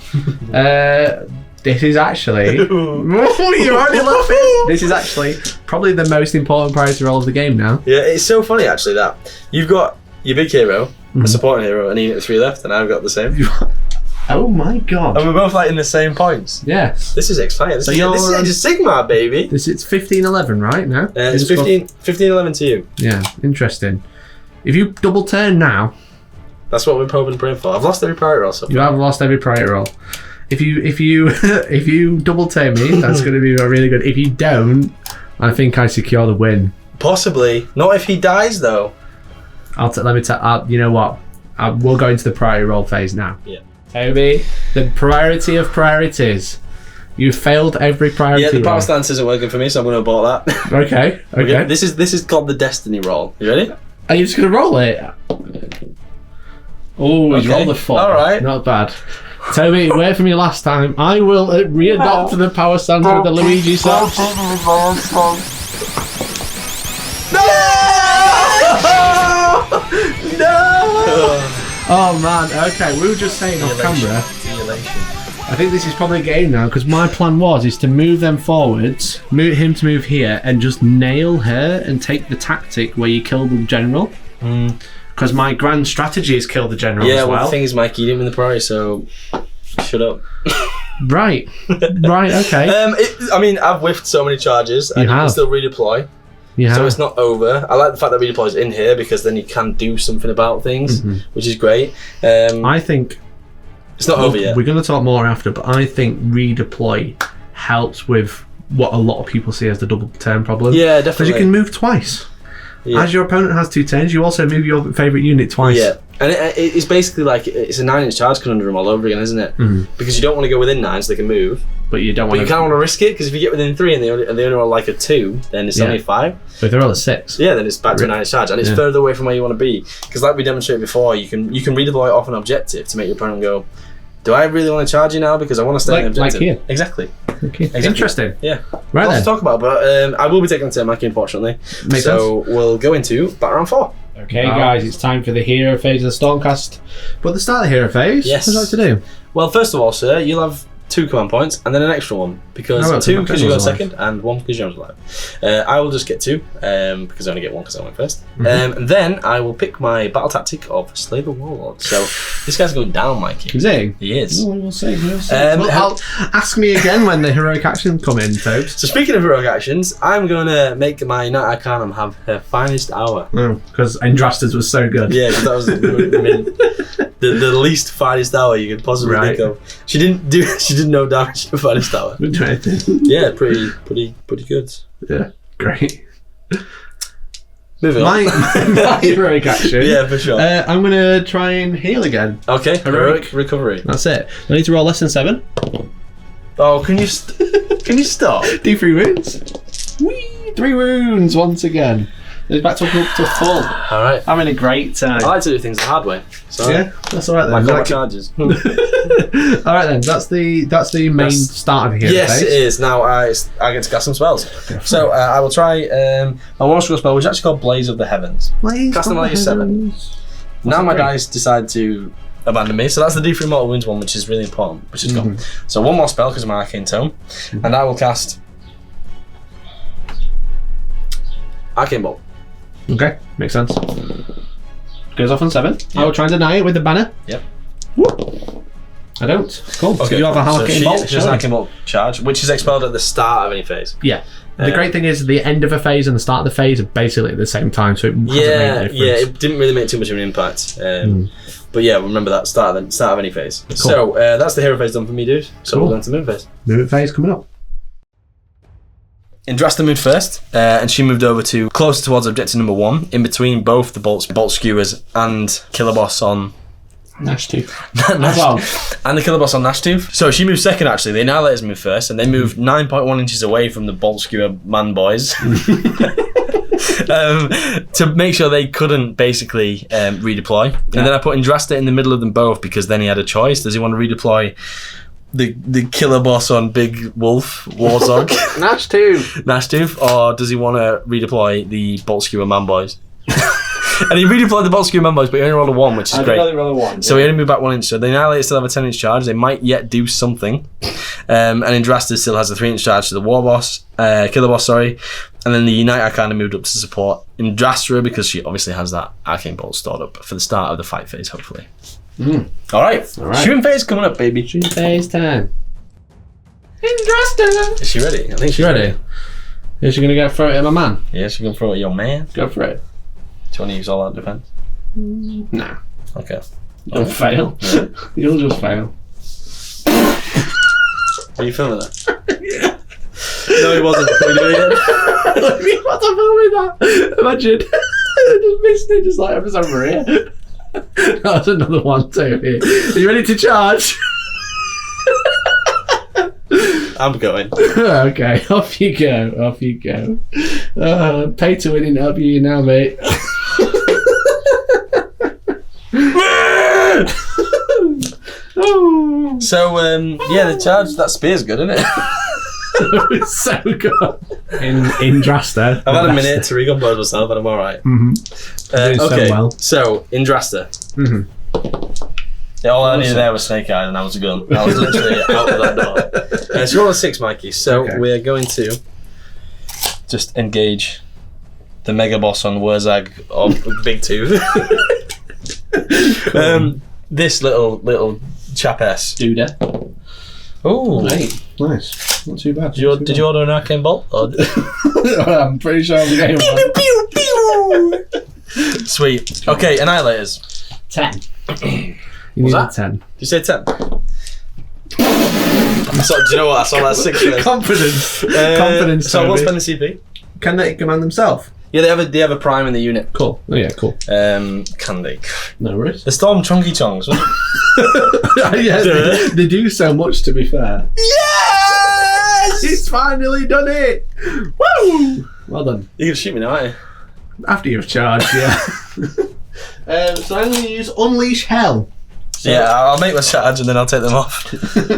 this is actually you're already laughing. This is actually probably the most important priority role of the game now. Yeah, it's so funny actually that you've got your big hero, a supporting hero, and you get 3 left, and I've got the same. Oh my god. And we're both like in the same points. Yes. This is exciting. This So is you're, Age of Sigmar, baby. It's 15-11, right now? It's 15-11 to you. Yeah, interesting. If you double turn now, That's what we're hoping and praying for. I've lost every priority roll so far. you have lost every priority roll. If you if you double turn me, that's going to be really good. If you don't, I think I secure the win. Possibly. Not if he dies though. Let me tell. You know what? We'll go into the priority roll phase now. Yeah. Toby, the priority of priorities. You failed every priority. Yeah, the power roll. stance isn't working for me, so I'm going to abort that. Okay. Okay. This is called the destiny roll. You ready? Are you just going to roll it? Oh, he's Okay. rolled a 4. All right. Not bad. Toby, wait for me last time. I will readopt the power stance with the Luigi song. Oh man, okay, we were just saying off camera. I think this is probably a game now because my plan is to move them forwards, move him to move here, and just nail her and take the tactic where you kill the general. Because my grand strategy is kill the general as well. The thing is, Mike, you didn't win the prize, so shut up. Right, okay. I mean, I've whiffed so many charges, and you can still redeploy. So it's not over. I like the fact that redeploy is in here because then you can do something about things, which is great. I think it's not over yet. We're going to talk more after, but I think redeploy helps with what a lot of people see as the double turn problem. Yeah, definitely. Because you can move twice. Yeah. As your opponent has 2 turns, you also move your favourite unit twice. Yeah, and it's basically like it's a 9-inch charge conundrum all over again, isn't it? Because you don't want to go within 9 so they can move. But you don't want. But you kind of want to risk it because if you get within 3 and they only roll like a 2, then it's only a 5. But if they roll a 6, then it's back to a 9-inch charge, and it's further away from where you want to be. Because like we demonstrated before, you can redeploy off an objective to make your opponent go, "Do I really want to charge you now? Because I want to stay in the objective." Like here. Exactly. Interesting. Yeah. Right then. To talk about, but I will be taking the turn, Mikey, unfortunately. Makes sense. We'll go into Battle Round 4. Okay, guys, it's time for the hero phase of the Stormcast. But the start of the hero phase, what would you like to do? Well, first of all, sir, you'll have 2 command points and then an extra one because 2 because you got second and 1 because you're alive. I will just get 2 because I only get 1 because I went first. And then I will pick my battle tactic of Slay the Warlord. So this guy's going down, Mikey. Is he? He is. Oh, we'll see. Well, ask me again when the heroic actions come in, folks. So speaking of heroic actions, I'm going to make my Knight Arcanum have her finest hour. Because Andrastas was so good. Yeah, because that was the least finest hour you could possibly think of. She did no damage to finest hour. Yeah, pretty good. Yeah, great. Moving on. My heroic action. Yeah, for sure. I'm going to try and heal again. Okay, heroic recovery. That's it. I need to roll less than 7. Oh, can you stop? Do 3 wounds. Whee! 3 wounds once again. It's back to full. Alright. I'm in a great time. I like to do things the hard way. So yeah, that's alright then. Like charges. Alright then, that's the main start of here. Yes, it is. Now I get to cast some spells. So I will try my one scroll spell, which is actually called Blaze of the Heavens. Cast them at 7. Now my dice decide to abandon me, so that's the D3 Mortal Wounds one, which is really important, which is gone. So 1 more spell because of my Arcane Tome, and I will cast Arcane Bolt. Okay, makes sense. Goes off on 7. Yep. I will try and deny it with the banner. Yep. Whoop. I don't. Cool. Okay. So you have a Arcane Bolt. She has an Arcane Bolt charge, which is expelled at the start of any phase. Yeah. The great thing is the end of a phase and the start of the phase are basically at the same time, so it doesn't make a difference. Yeah, it didn't really make too much of an impact. But yeah, remember that start of any phase. Cool. So that's the hero phase done for me, dude. So we'll go into Moon phase. Moon phase coming up. Indrasta moved first, and she moved over to closer towards objective number 1, in between both the bolt skewers and Killer Boss on Nashtooth. And the Killer Boss on Nashtooth. So she moved second actually, the Annihilators moved first, and they moved 9.1 inches away from the bolt skewer man boys. To make sure they couldn't basically redeploy. And then I put Indrasta in the middle of them both because then he had a choice. Does he want to redeploy the Killer Boss on Big Wolf Warzog Nashtooth, or does he want to redeploy the bolt skewer man boys? And he redeployed the bolt skewer man boys, but he only rolled a 1, which is great. So he only moved back 1 inch. So the Annihilators still have a 10-inch charge. They might yet do something. And Indrasta still has a 3-inch charge to the Killer Boss, sorry. And then the Unite Arcana moved up to support Indrasta because she obviously has that Arcane Bolt stored up for the start of the fight phase, hopefully. All right. Shooting phase coming up, baby. Shooting phase time. Indrasta. Is she ready? I think she's ready. Is she going to throw it at my man? Yeah, she's going to throw it at your man. Go for it. Do you want to use all out defense? Nah. Okay. You'll fail. Yeah. You'll just fail. Are you filming that? Yeah. No, he wasn't. Are you doing it? What am I filming that? Imagine. Just missed it, just like episode over here. That's another one too. Here. Are you ready to charge? I'm going. Okay, off you go. Pay to win in help you now, mate. So, the charge, that spear's good, isn't it? It's so good. In Drasta. I've had a minute to recompose myself, and I'm all right. Doing Okay, so well. so in Drasta. Yeah, all I needed there was Snake Eyes, and I was a gun. I was literally out of that door. So roll a 6, Mikey. So we're going to just engage the mega boss on Wurzag of Big Tooth. This little chap-ess. Duda. Oh, Hey, nice. Not too bad. did you order an arcane bolt? Or... I'm pretty sure I'm getting one. Sweet. Okay, Annihilators. 10. You Was need that? a 10. Did you say 10? Do you know what? I saw that 6 first. Confidence. Confidence. So I will Toby. spend the CP. Can they command themselves? Yeah, they have a prime in the unit. Cool. Oh yeah, cool. Can they? No worries. The Storm Chunky Chongs. Yeah, they do so much, to be fair. Yes! He's finally done it! Woo! Well done. You can shoot me now, aren't you? After you've charged, yeah. So I'm going to use Unleash Hell. So Yeah, I'll make my charge and then I'll take them off. I'm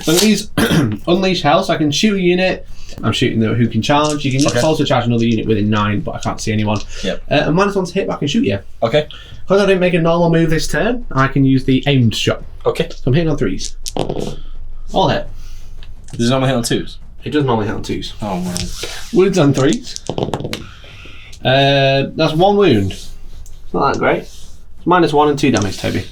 going to use Unleash Hell, so I can shoot a unit. I'm shooting the who can charge. You can also charge another unit within 9, but I can't see anyone. Yep. And -1 to hit, but I can shoot you. Okay. Because I didn't make a normal move this turn, I can use the aimed shot. Okay. So I'm hitting on 3s. All hit. Does it normally hit on 2s? It does normally hit on 2s. Oh, man. Wounds on 3s. That's 1 wound. It's not that great. It's -1 and 2 damage, Toby.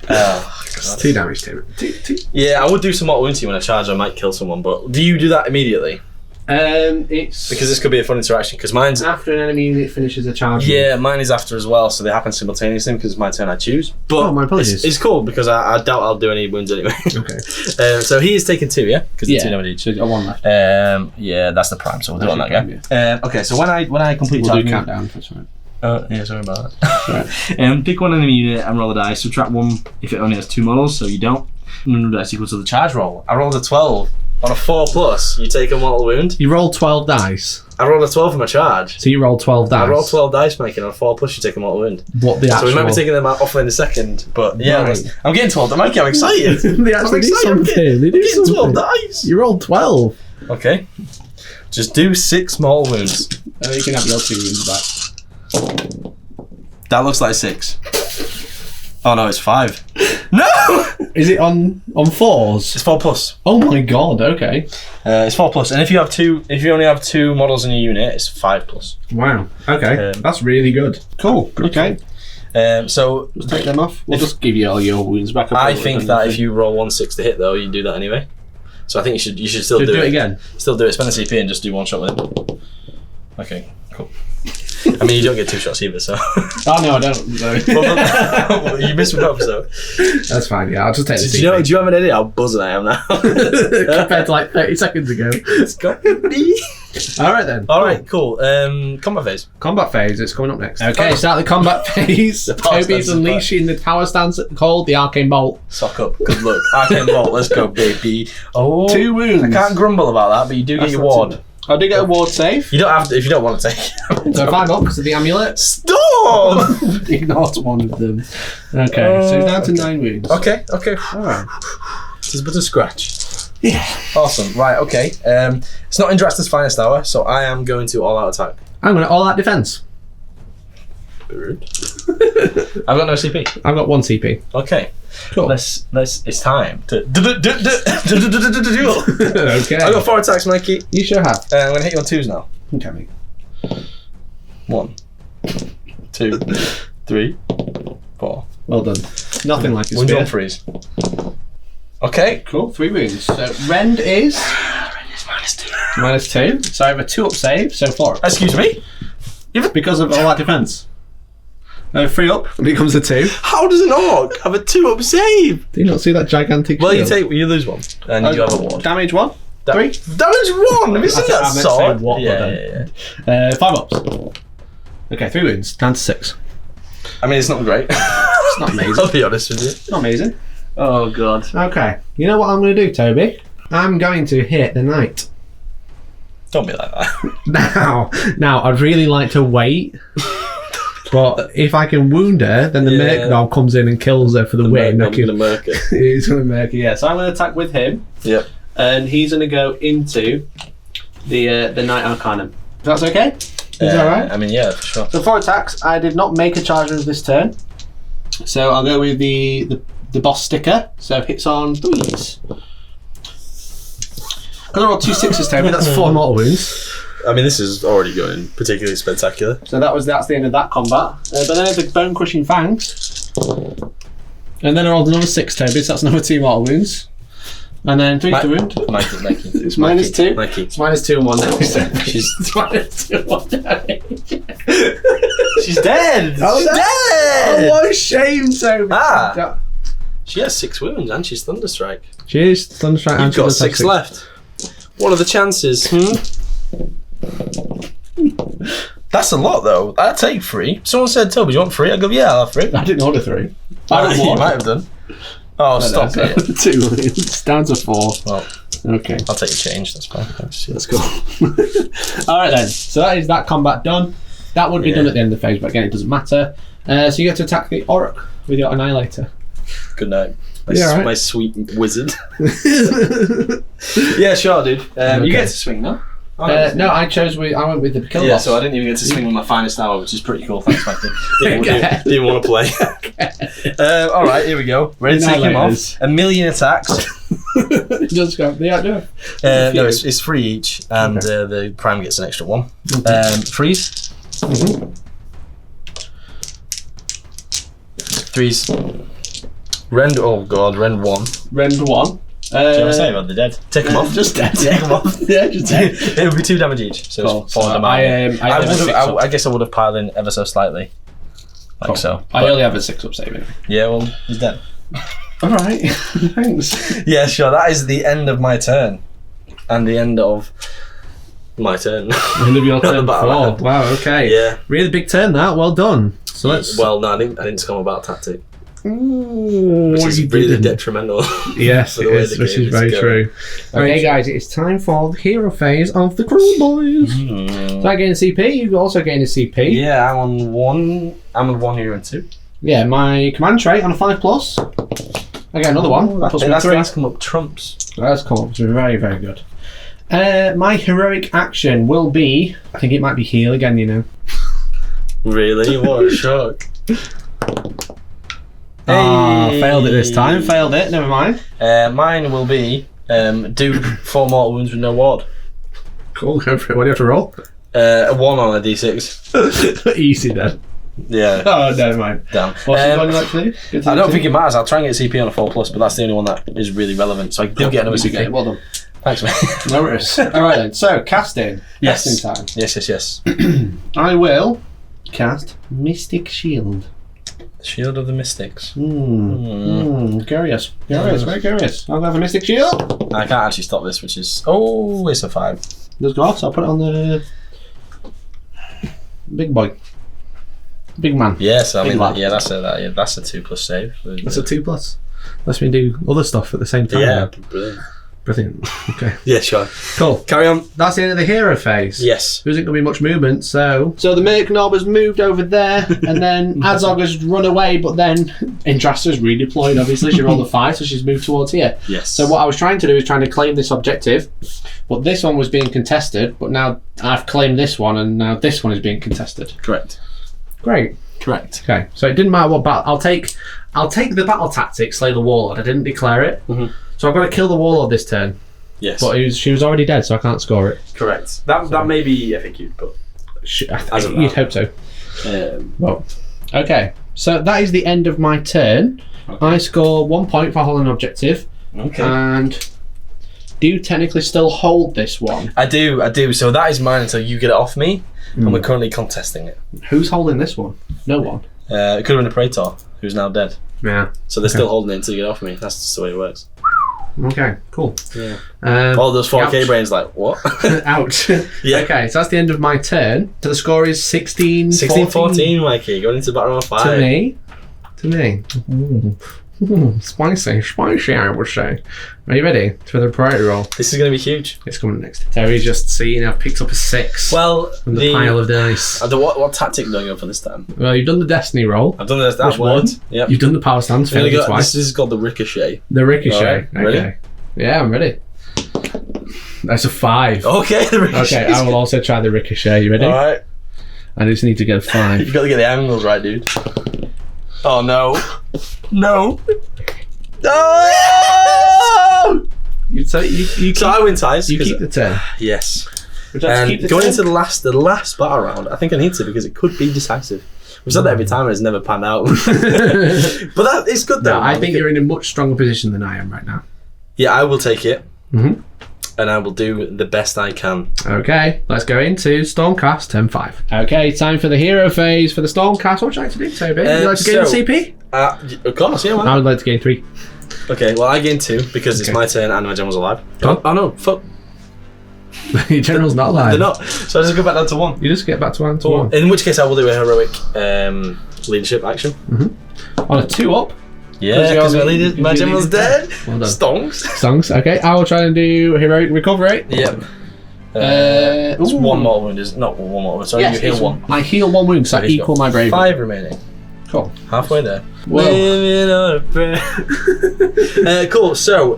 It's 2 damage, Toby. Two. Yeah, I would do some mortal wound to you when I charge. I might kill someone, but do you do that immediately? It's Because this could be a fun interaction. Because mine's after an enemy unit finishes a charge. yeah, mine is after as well, so they happen simultaneously because it's my turn. I choose. But Oh, my apologies. It's cool because I doubt I'll do any wounds anyway. Okay. So he is taking 2, yeah, because Yeah. it's 2 damage each. So I've got 1 left. Yeah, that's the prime, so we'll do it on that That's game. your Okay, so when I complete We'll charge, do countdown. That's right. yeah, sorry about that. Pick one enemy unit and roll a dice. Subtract 1 if it only has 2 models, so you don't. And that's equal to the charge roll. I rolled a 12 on a 4+. You take a mortal wound. You roll 12 dice. I rolled a 12 for my charge. So you roll 12 dice. I rolled 12 dice, making on a 4+. You take a mortal wound. What the So actual... we might be taking them offline in a second, but yeah, Right. I'm getting 12. Mikey, I'm excited. They actually do something. They do I'm getting 12 something. dice. You rolled 12. Okay. Just do 6 mortal wounds. You can have your 2 wounds back. That looks like 6. Oh no, it's 5. No! Is it on 4s? It's 4+. Oh my god, okay. It's 4+, and if you only have 2 models in your unit, it's 5+. Wow. Okay. That's really good. Cool. Okay. So Just take them off. We'll just give you all your wounds back. I think that if you roll 1/6 to hit, though, you do that anyway. So I think you should still do it it again. Still do it. Spend a CP and just do 1 shot with it. Okay, cool. I mean, you don't get 2 shots either, so. Oh no, I don't. No. You missed one up, so. That's fine. Yeah, I'll just take the Do you have an idea how buzzing I am now? compared to like 30 seconds ago. It's got me. All right then. All right, cool. Combat phase. Combat phase. It's coming up next. Okay, start the combat phase. power Toby's stance unleashing the power stance called the Arcane Bolt. Sock up. Good luck. Arcane Bolt. Let's go, baby. Oh, 2 wounds. I can't grumble about that, but you do get your ward. I do get a ward save. You don't have to if you don't want to take it. So 5 up because of the amulet. Stop! Ignores 1 of them. Okay, so down to 9 wounds. Okay. Alright. It's but a scratch. Yeah. Awesome. Right. Okay. It's not in Drasta's finest hour, so I am going to all out attack. I'm going to all out defense. Bit rude. I've got no CP. I've got 1 CP. Okay. Cool. Let's. It's time to duel. Okay. I've got 4 attacks, Mikey. You sure have. I'm gonna hit you on 2s now. Okay, mate. 1, 2, 3, 4. Well done. Nothing like a Wound spear. on freeze. Okay. Cool. 3 wounds. So Rend is -2. So I have a 2-up save. So 4. Excuse me. Because of all that defense. 3 up becomes a 2. How does an orc have a 2-up save? Do you not see that gigantic? Well, you shield? lose 1, and you have a ward. Damage 1. 3. Damage 1. Have you seen that I meant to sword? say what, Yeah. 5 ups. Okay, 3 wounds. Down to 6. I mean, it's not great. It's not amazing. I'll be honest with you. Not amazing. Oh god. Okay. You know what I'm going to do, Toby? I'm going to hit the knight. Don't be like that. Now, I'd really like to wait But if I can wound her, then the Merc Knob comes in and kills her for the win. I'm going to murk it. He's going to Merc it, yeah. So I'm going to attack with him. Yep. And he's going to go into the Knight Arcanum. That's okay? Is that right? I mean, yeah, for sure. So 4 attacks. I did not make a charge move this turn. So I'll go with the boss sticker. So hits on 3s. Because I rolled 2 6s, Toby. That's 4 mortal wounds. I mean, this is already going particularly spectacular. So that's the end of that combat. But then I have the bone crushing fangs. And then I rolled another 6, Toby. So that's another 2 mortal wounds. And then 3 to wound. Mikey. It's minus 2. Mikey. It's minus 2 and 1 damage. It's minus 2 and 1 damage. She's dead! Oh, She's dead! Oh, what a shame, Toby. Ah. She has 6 wounds and she's Thunderstrike. She is Thunderstrike. You've got 6 left. What are the chances? That's a lot, though. I'd take 3. Someone said, Toby, do you want 3? I go, yeah, I'll have 3. I didn't order 3. You might have done. Oh, stop it. 2. It's down to 4. Well, okay. I'll take the change, that's fine. That's cool. Alright then, so that is that combat done. That would be done at the end of the phase, but again, it doesn't matter. So you get to attack the Orc with your Annihilator. Good night. My sweet wizard. Yeah, sure, dude. You get to swing now. No, I went with the Kill Boss. So I didn't even get to swing with my finest hour, which is pretty cool. Thanks, Mikey. Didn't want to play. Alright, here we go. Ready to take him off. 1,000,000 attacks. Just go. Yeah, do it. No, it's 3 each, and the Prime gets an extra 1. Freeze. 3s. Rend, oh god, Rend 1. Rend 1. Do you want to say about the dead? Take them off. Just dead. Take them off. Yeah, just dead. It would be 2 damage each, so cool. it's 4 damage. I guess I would have piled in ever so slightly. Like cool. So. I only have a 6 up saving. Yeah, well, he's dead. Alright, thanks. Yeah, sure, that is the end of my turn. And the end of my turn. End of your turn. Wow, okay. Yeah. Really big turn that, well done. So let's... Well, no, I didn't come about tactic. Ooh, which is really detrimental. Yes, it is, which is very true. Okay, guys, it's time for the hero phase of the Kruleboyz. So I gain a CP, you also gain a CP. Yeah, I'm on 1 hero and 2. Yeah, my command trait on a 5+. I get another one. That's come up trumps. That's come up to very, very good. My heroic action will be, I think it might be heal again, you know. Really? What a shock. Failed it this time. Failed it. Never mind. Mine will be do 4 mortal wounds with no ward. Cool. Go for it. What do you have to roll? A 1 on a d6. Easy then. Yeah. Oh, never mind. Damn. What's the one you like to do? I don't think it matters. I'll try and get CP on a 4+, but that's the only one that is really relevant. So I do get another CP. Well done. Thanks, mate. No worries. All right then. So casting. Yes. Casting time. Yes. I will cast Mystic Shield. Shield of the Mystics. Curious. Very curious. I'll have a Mystic Shield. I can't actually stop this, which is... Oh, it's a 5. Let's go off, so I'll put it on the... Big boy. Big man. Yes, I mean, lad. yeah, that's a 2+ save. That's a 2+. Lets me do other stuff at the same time. Yeah, brilliant. Brilliant. Okay. Yeah, sure. Cool. Carry on. That's the end of the hero phase. Yes. There isn't going to be much movement, so the Merc Knob has moved over there, and then Azog has run away, but then Indrasta's redeployed, obviously. She rolled a 5, so she's moved towards here. Yes. So what I was trying to do is trying to claim this objective, but this one was being contested, but now I've claimed this one, and now this one is being contested. Correct. Great. Correct. Okay, so it didn't matter what battle. I'll take the battle tactic, slay the warlord. I didn't declare it, so I've got to kill the warlord this turn. Yes. But she was already dead, so I can't score it. Correct. That may be FAQ, but you'd hope so. Well, okay. So that is the end of my turn. Okay. I score 1 point for holding an objective. Okay. And do you technically still hold this one? I do. So that is mine until you get it off me, and we're currently contesting it. Who's holding this one? No one. It could have been a Praetor, who's now dead. Yeah. So they're still holding it until you get it off me. That's just the way it works. Okay, cool. Yeah. All those 4K brains like, what? Ouch. Yeah. Okay, so that's the end of my turn. So the score is 16-14. 16-14, Mikey. Going into battle number 5. To me. Ooh. Spicy, I would say. Are you ready for the priority roll? This is going to be huge. It's coming next. Terry's just seen I've picked up a 6. Well, from the pile of dice. What tactic do I go for this time? Well, you've done the destiny roll. I've done this. That one? Yep. You've done the power stance. This is called the ricochet. The ricochet. Right, ready? Okay. Yeah, I'm ready. That's a 5. Okay, the ricochet. Okay, I will also try the ricochet. You ready? All right. I just need to get a 5. You've got to get the angles right, dude. Oh no! No! No! So I win ties. You keep the 10. Yes. Would you like to keep the Going 10? into the last battle round, I think I need to because it could be decisive. We've said that every time and it's never panned out. But it's good though. No, I think you're in a much stronger position than I am right now. Yeah, I will take it. Mm-hmm. And I will do the best I can. Okay, let's go into Stormcast turn 5. Okay, time for the hero phase for the Stormcast. What would you like to do, Toby? Would you like to gain CP? Of course, yeah. I would like to gain 3. Okay, well I gain 2 because it's my turn and my general's alive. Go on. Oh no, fuck. Your general's not alive. They're not. So I just go back down to 1. You just get back to 1 to 1. In which case I will do a heroic leadership action. On a 2 up. Yeah, because my general's dead. Well done. Stonks. Okay, I will try and do heroic recovery. Yep. It's 1 more wound, is not 1 more wound. Sorry, Yes, you heal 1. I heal 1 wound, so I He's equal got my bravery. 5 remaining. Cool. Halfway there. Whoa. Living on a prayer. Cool. So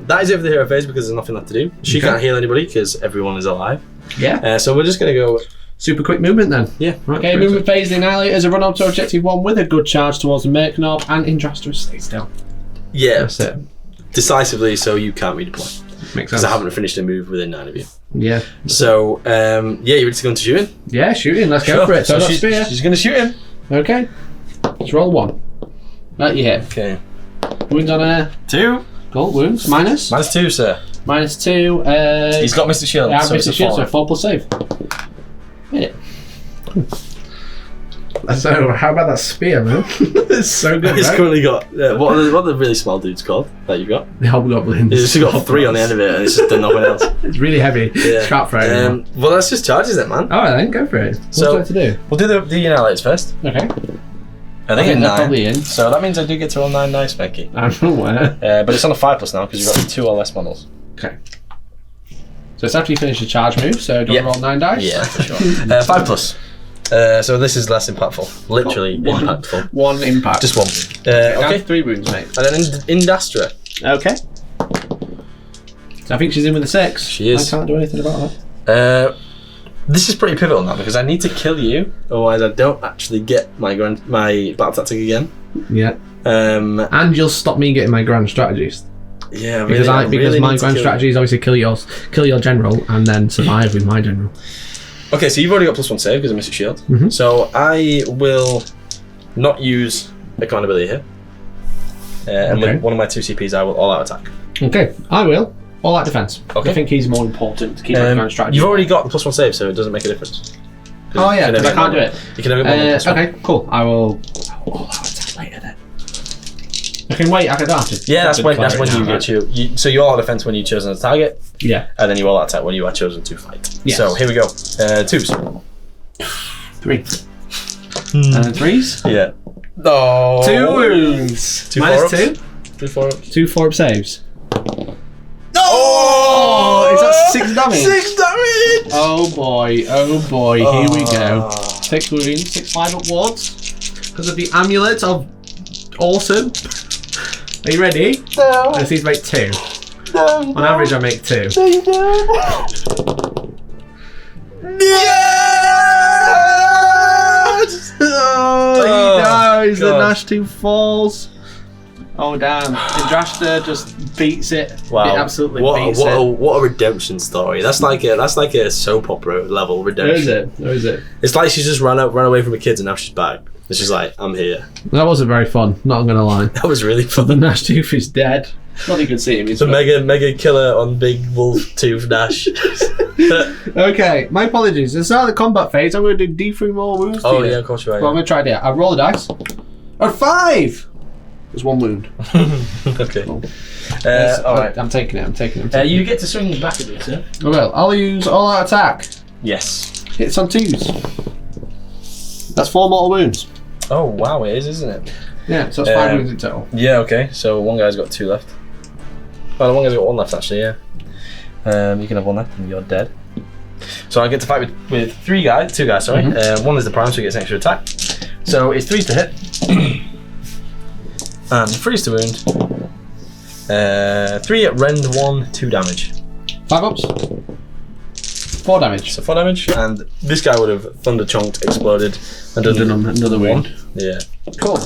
that is it for the hero phase because there's nothing left to do. She can't heal anybody because everyone is alive. Yeah. So we're just gonna go. Super quick movement then. Yeah. Okay, movement phase. The Annihilators are run up to objective 1 with a good charge towards the Merknob, and Indrastra stay still. Yeah. That's it. Decisively, so you can't redeploy Makes because sense. I haven't finished a move within 9 of you. Yeah. So yeah, you ready to go into shooting? Yeah, shooting. Let's go for it. So spear. She's gonna shoot him. Okay. Let's roll 1. That you hit. Okay. Wounds on a 2. gold wounds. Minus. -2, sir. -2. He's got Mr. Shield. Yeah, so it's Mr. a Shield, so 4. 4+ save. Hit it. So, how about that spear, man? It's so good. He's right? currently got what are the really small dudes called that you've got? The hobgoblins. He's just got 3 on the end of it, and it's just done nothing else. It's really heavy. Yeah. Sharp frame. Well, that's just charges then, man. Alright then, go for it. What So- do you like to do? We'll do the Annihilators first. Okay. I think Okay, it's they're 9. probably in. So that means I do get to roll 9 dice, Becky. I'm aware. But it's on a 5+ now because you've got 2 or less models. Okay. So it's after you finish the charge move, so do you want to roll 9 dice? Yeah, for sure. 5+. So this is less impactful. Literally impactful. 1 impact. Just 1. Okay. Okay. 3 wounds, mate. And then Indastra. Okay. So I think she's in with a 6. She is. I can't do anything about that. This is pretty pivotal now because I need to kill you, otherwise I don't actually get my battle tactic again. Yeah. And you'll stop me getting my grand strategies. Yeah, Because I really my need to grand kill strategy is obviously kill your general and then survive with my general. Okay, so you've already got +1 save because I missed a shield. Mm-hmm. So I will not use a command ability here. And Okay. with one of my 2 CPs, I will all-out attack. Okay, I will. All out defense. Okay. I think he's more important to keep my grand strategy. You've already got the +1 save, so it doesn't make a difference. Oh yeah, because I can't do it. You can have it more than +1. Okay, cool. I will all out attack later then. I can wait. I can have to. Yeah, that's when you get so you all out defense when you chosen a target, Yeah. and then you all out attack when you are chosen to fight. Yes. So here we go. 2s. 3. And then 3s. Yeah. No. 2 wounds. 2 Minus 4-ups. 2. 2 4-ups. 2 4-up saves. No! Oh, is that 6 damage? 6 damage! Oh boy, here we go. 6 wounds, 6 5 upwards. Because of the amulet of awesome. Are you ready? No. I just need to make 2. No. On average, I make 2. No, you don't. Yes! Oh, he dies. The God. Nash 2 falls. Oh damn! Indrastra just beats it. Wow! It absolutely what beats a redemption story. That's like a soap opera level redemption. Where is it? It's like she's just ran away from her kids and now she's back. And she's like, I'm here. That wasn't very fun. Not gonna lie. That was really fun. The Nash Tooth is dead. Not you can see him. It's a mega killer on big wolf tooth Nash. Okay, my apologies. At the start of the combat phase, I'm going to do D3 more wounds. Oh yeah, of course you're right. Well, I'm going to try it. I'll roll the dice. A 5. There's 1 wound. Okay. Cool. All right. I'm taking it. You get to swing back a bit, sir. I will. I'll use all out attack. Yes. Hits on 2s. That's 4 mortal wounds. Oh wow, it is, isn't it? Yeah, so it's 5 wins in total. Yeah, okay. So one guy's got 2 left. Well, one guy's got 1 left actually. Yeah. You can have 1 left, and you're dead. So I get to fight with 2 guys. Sorry. One is the prime, so he gets an extra attack. So it's 3s to hit, and 3s to wound. 3 at rend 1, 2 damage. 5 ups. 4 damage. So 4 damage, and this guy would have thunder chunked, exploded, and done another wound. Yeah. Cool.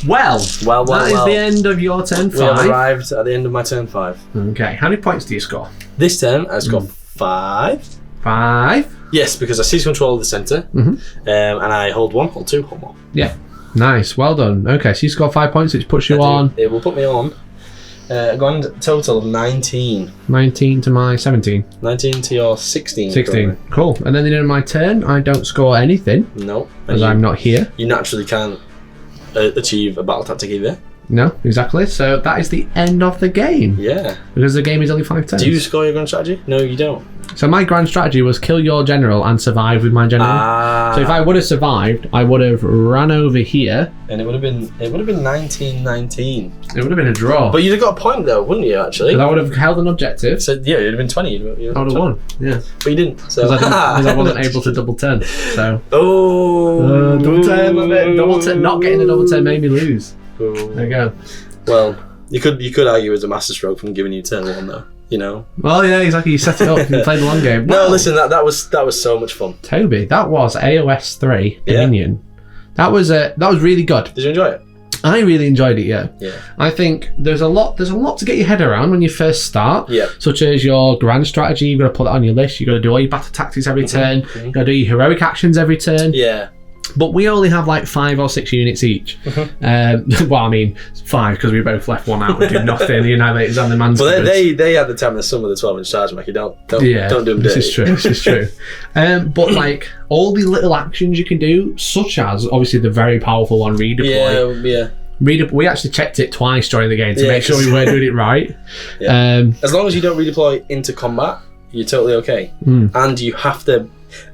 Well, that is the end of your turn 5. We have arrived at the end of my turn 5. Okay, how many points do you score? This turn I scored 5. 5? Yes, because I seize control of the centre, and I hold 1, hold 2, hold 1. Yeah. Nice, well done. Okay, so you scored 5 points, which puts you on. It will put me on a grand total of 19. 19 to my 17. 19 to your 16. 16. Cool. And then the end of my turn, I don't score anything. No. As I'm not here. You naturally can't achieve a battle tactic either. No, exactly. So that is the end of the game. Yeah. Because the game is only 5 turns. Do you score your grand strategy? No, you don't. So my grand strategy was kill your general and survive with my general. So if I would have survived, I would have ran over here. And it would have been 19-19. It would have been a draw. But you'd have got a point though, wouldn't you, actually? I would have held an objective. So yeah, it'd have been 20. I would have won. Yeah. But you didn't. So Because I wasn't able to double turn. So double turn, love it. Double turn. Not getting a double turn made me lose. There you go. Well, you could argue it was a masterstroke from giving you turn 1 though. You know. Well, yeah, exactly. You set it up. You played the long game. No, listen, that was so much fun. Toby, that was AOS 3 Dominion. That was really good. Did you enjoy it? I really enjoyed it. Yeah. Yeah. I think there's a lot to get your head around when you first start. Yeah. Such as your grand strategy. You've got to put that on your list. You've got to do all your battle tactics every turn. You've got to do your heroic actions every turn. Yeah. But we only have like 5 or 6 units each. Well, I mean 5 because we both left 1 out and do nothing. The Annihilators and the Man's. Well, they had the time of the sum of the 12-inch charge, Mackie. Don't do them dirty. This is true. But like all the little actions you can do, such as obviously the very powerful one, redeploy. Yeah. We actually checked it twice during the game to make sure we were doing it right. Yeah. As long as you don't redeploy into combat, you're totally okay. And you have to.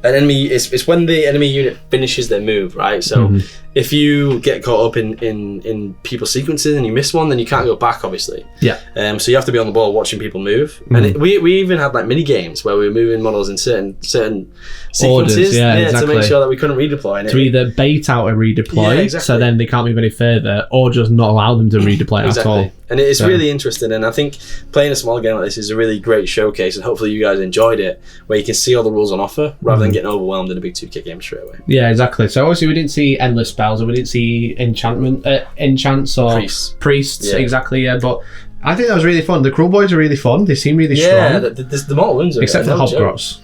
An enemy it's when the enemy unit finishes their move, right? So if you get caught up in people's sequences and you miss one, then you can't go back, obviously. Yeah. So you have to be on the ball watching people move. And we even had like mini games where we were moving models in certain sequences, orders, exactly. to make sure that we couldn't redeploy. And to either bait out a redeploy, so then they can't move any further, or just not allow them to redeploy at all. And it's really interesting, and I think playing a small game like this is a really great showcase, and hopefully you guys enjoyed it, where you can see all the rules on offer rather than getting overwhelmed in a big 2K game straight away. Yeah, exactly. So obviously we didn't see endless spells, and we didn't see enchants or priests. Yeah. Exactly. Yeah, but I think that was really fun. The Kruleboyz are really fun. They seem really strong. Yeah, the mortal wounds are except for the Hobgrots.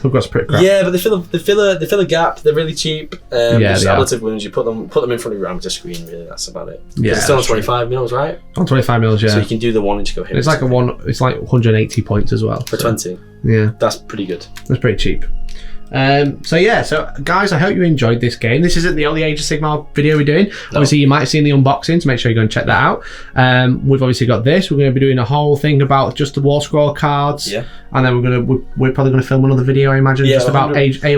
Hobgrots pretty crap. Yeah, but they fill a gap. They're really cheap. Just ablative wounds. You put them in front of your amateur screen. Really, that's about it. Yeah, it's still on 25 mils, right? On 25 mils, yeah. So you can do the 1-inch go hit. It's like It's like 180 points as well for 20. Yeah, that's pretty good. That's pretty cheap. So guys, I hope you enjoyed this game. This isn't the only Age of Sigmar video we're doing. Obviously you might have seen the unboxing, so make sure you go and check that out. We've obviously got this. We're going to be doing a whole thing about just the War Scroll cards, and then we're probably going to film another video, I imagine, just about AOS 3.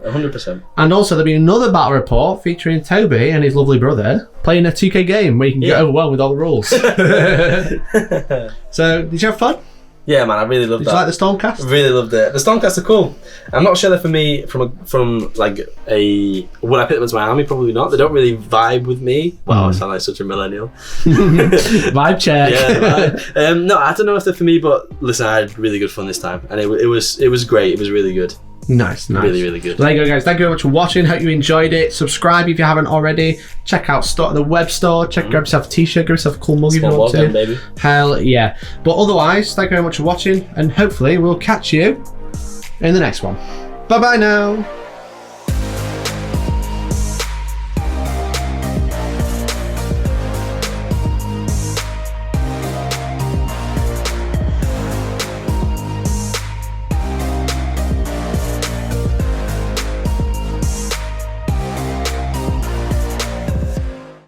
100%. And also there'll be another battle report featuring Toby and his lovely brother playing a 2K game where you can get overwhelmed with all the rules. So did you have fun? Yeah, man, I really loved that. Did you like the Stormcast? Really loved it. The Stormcast are cool. I'm not sure they're for me from like would I pick them as my army? Probably not. They don't really vibe with me. Wow, I sound like such a millennial. Vibe check. Yeah, no, I don't know if they're for me, but listen, I had really good fun this time, and it was great. It was really good. Nice. Really, really good. There you go, guys. Thank you very much for watching. Hope you enjoyed it. Subscribe if you haven't already. Check out the web store. Grab yourself a t-shirt. Grab yourself a cool mug if you want to. Baby. Hell yeah. But otherwise, thank you very much for watching, and hopefully we'll catch you in the next one. Bye-bye now.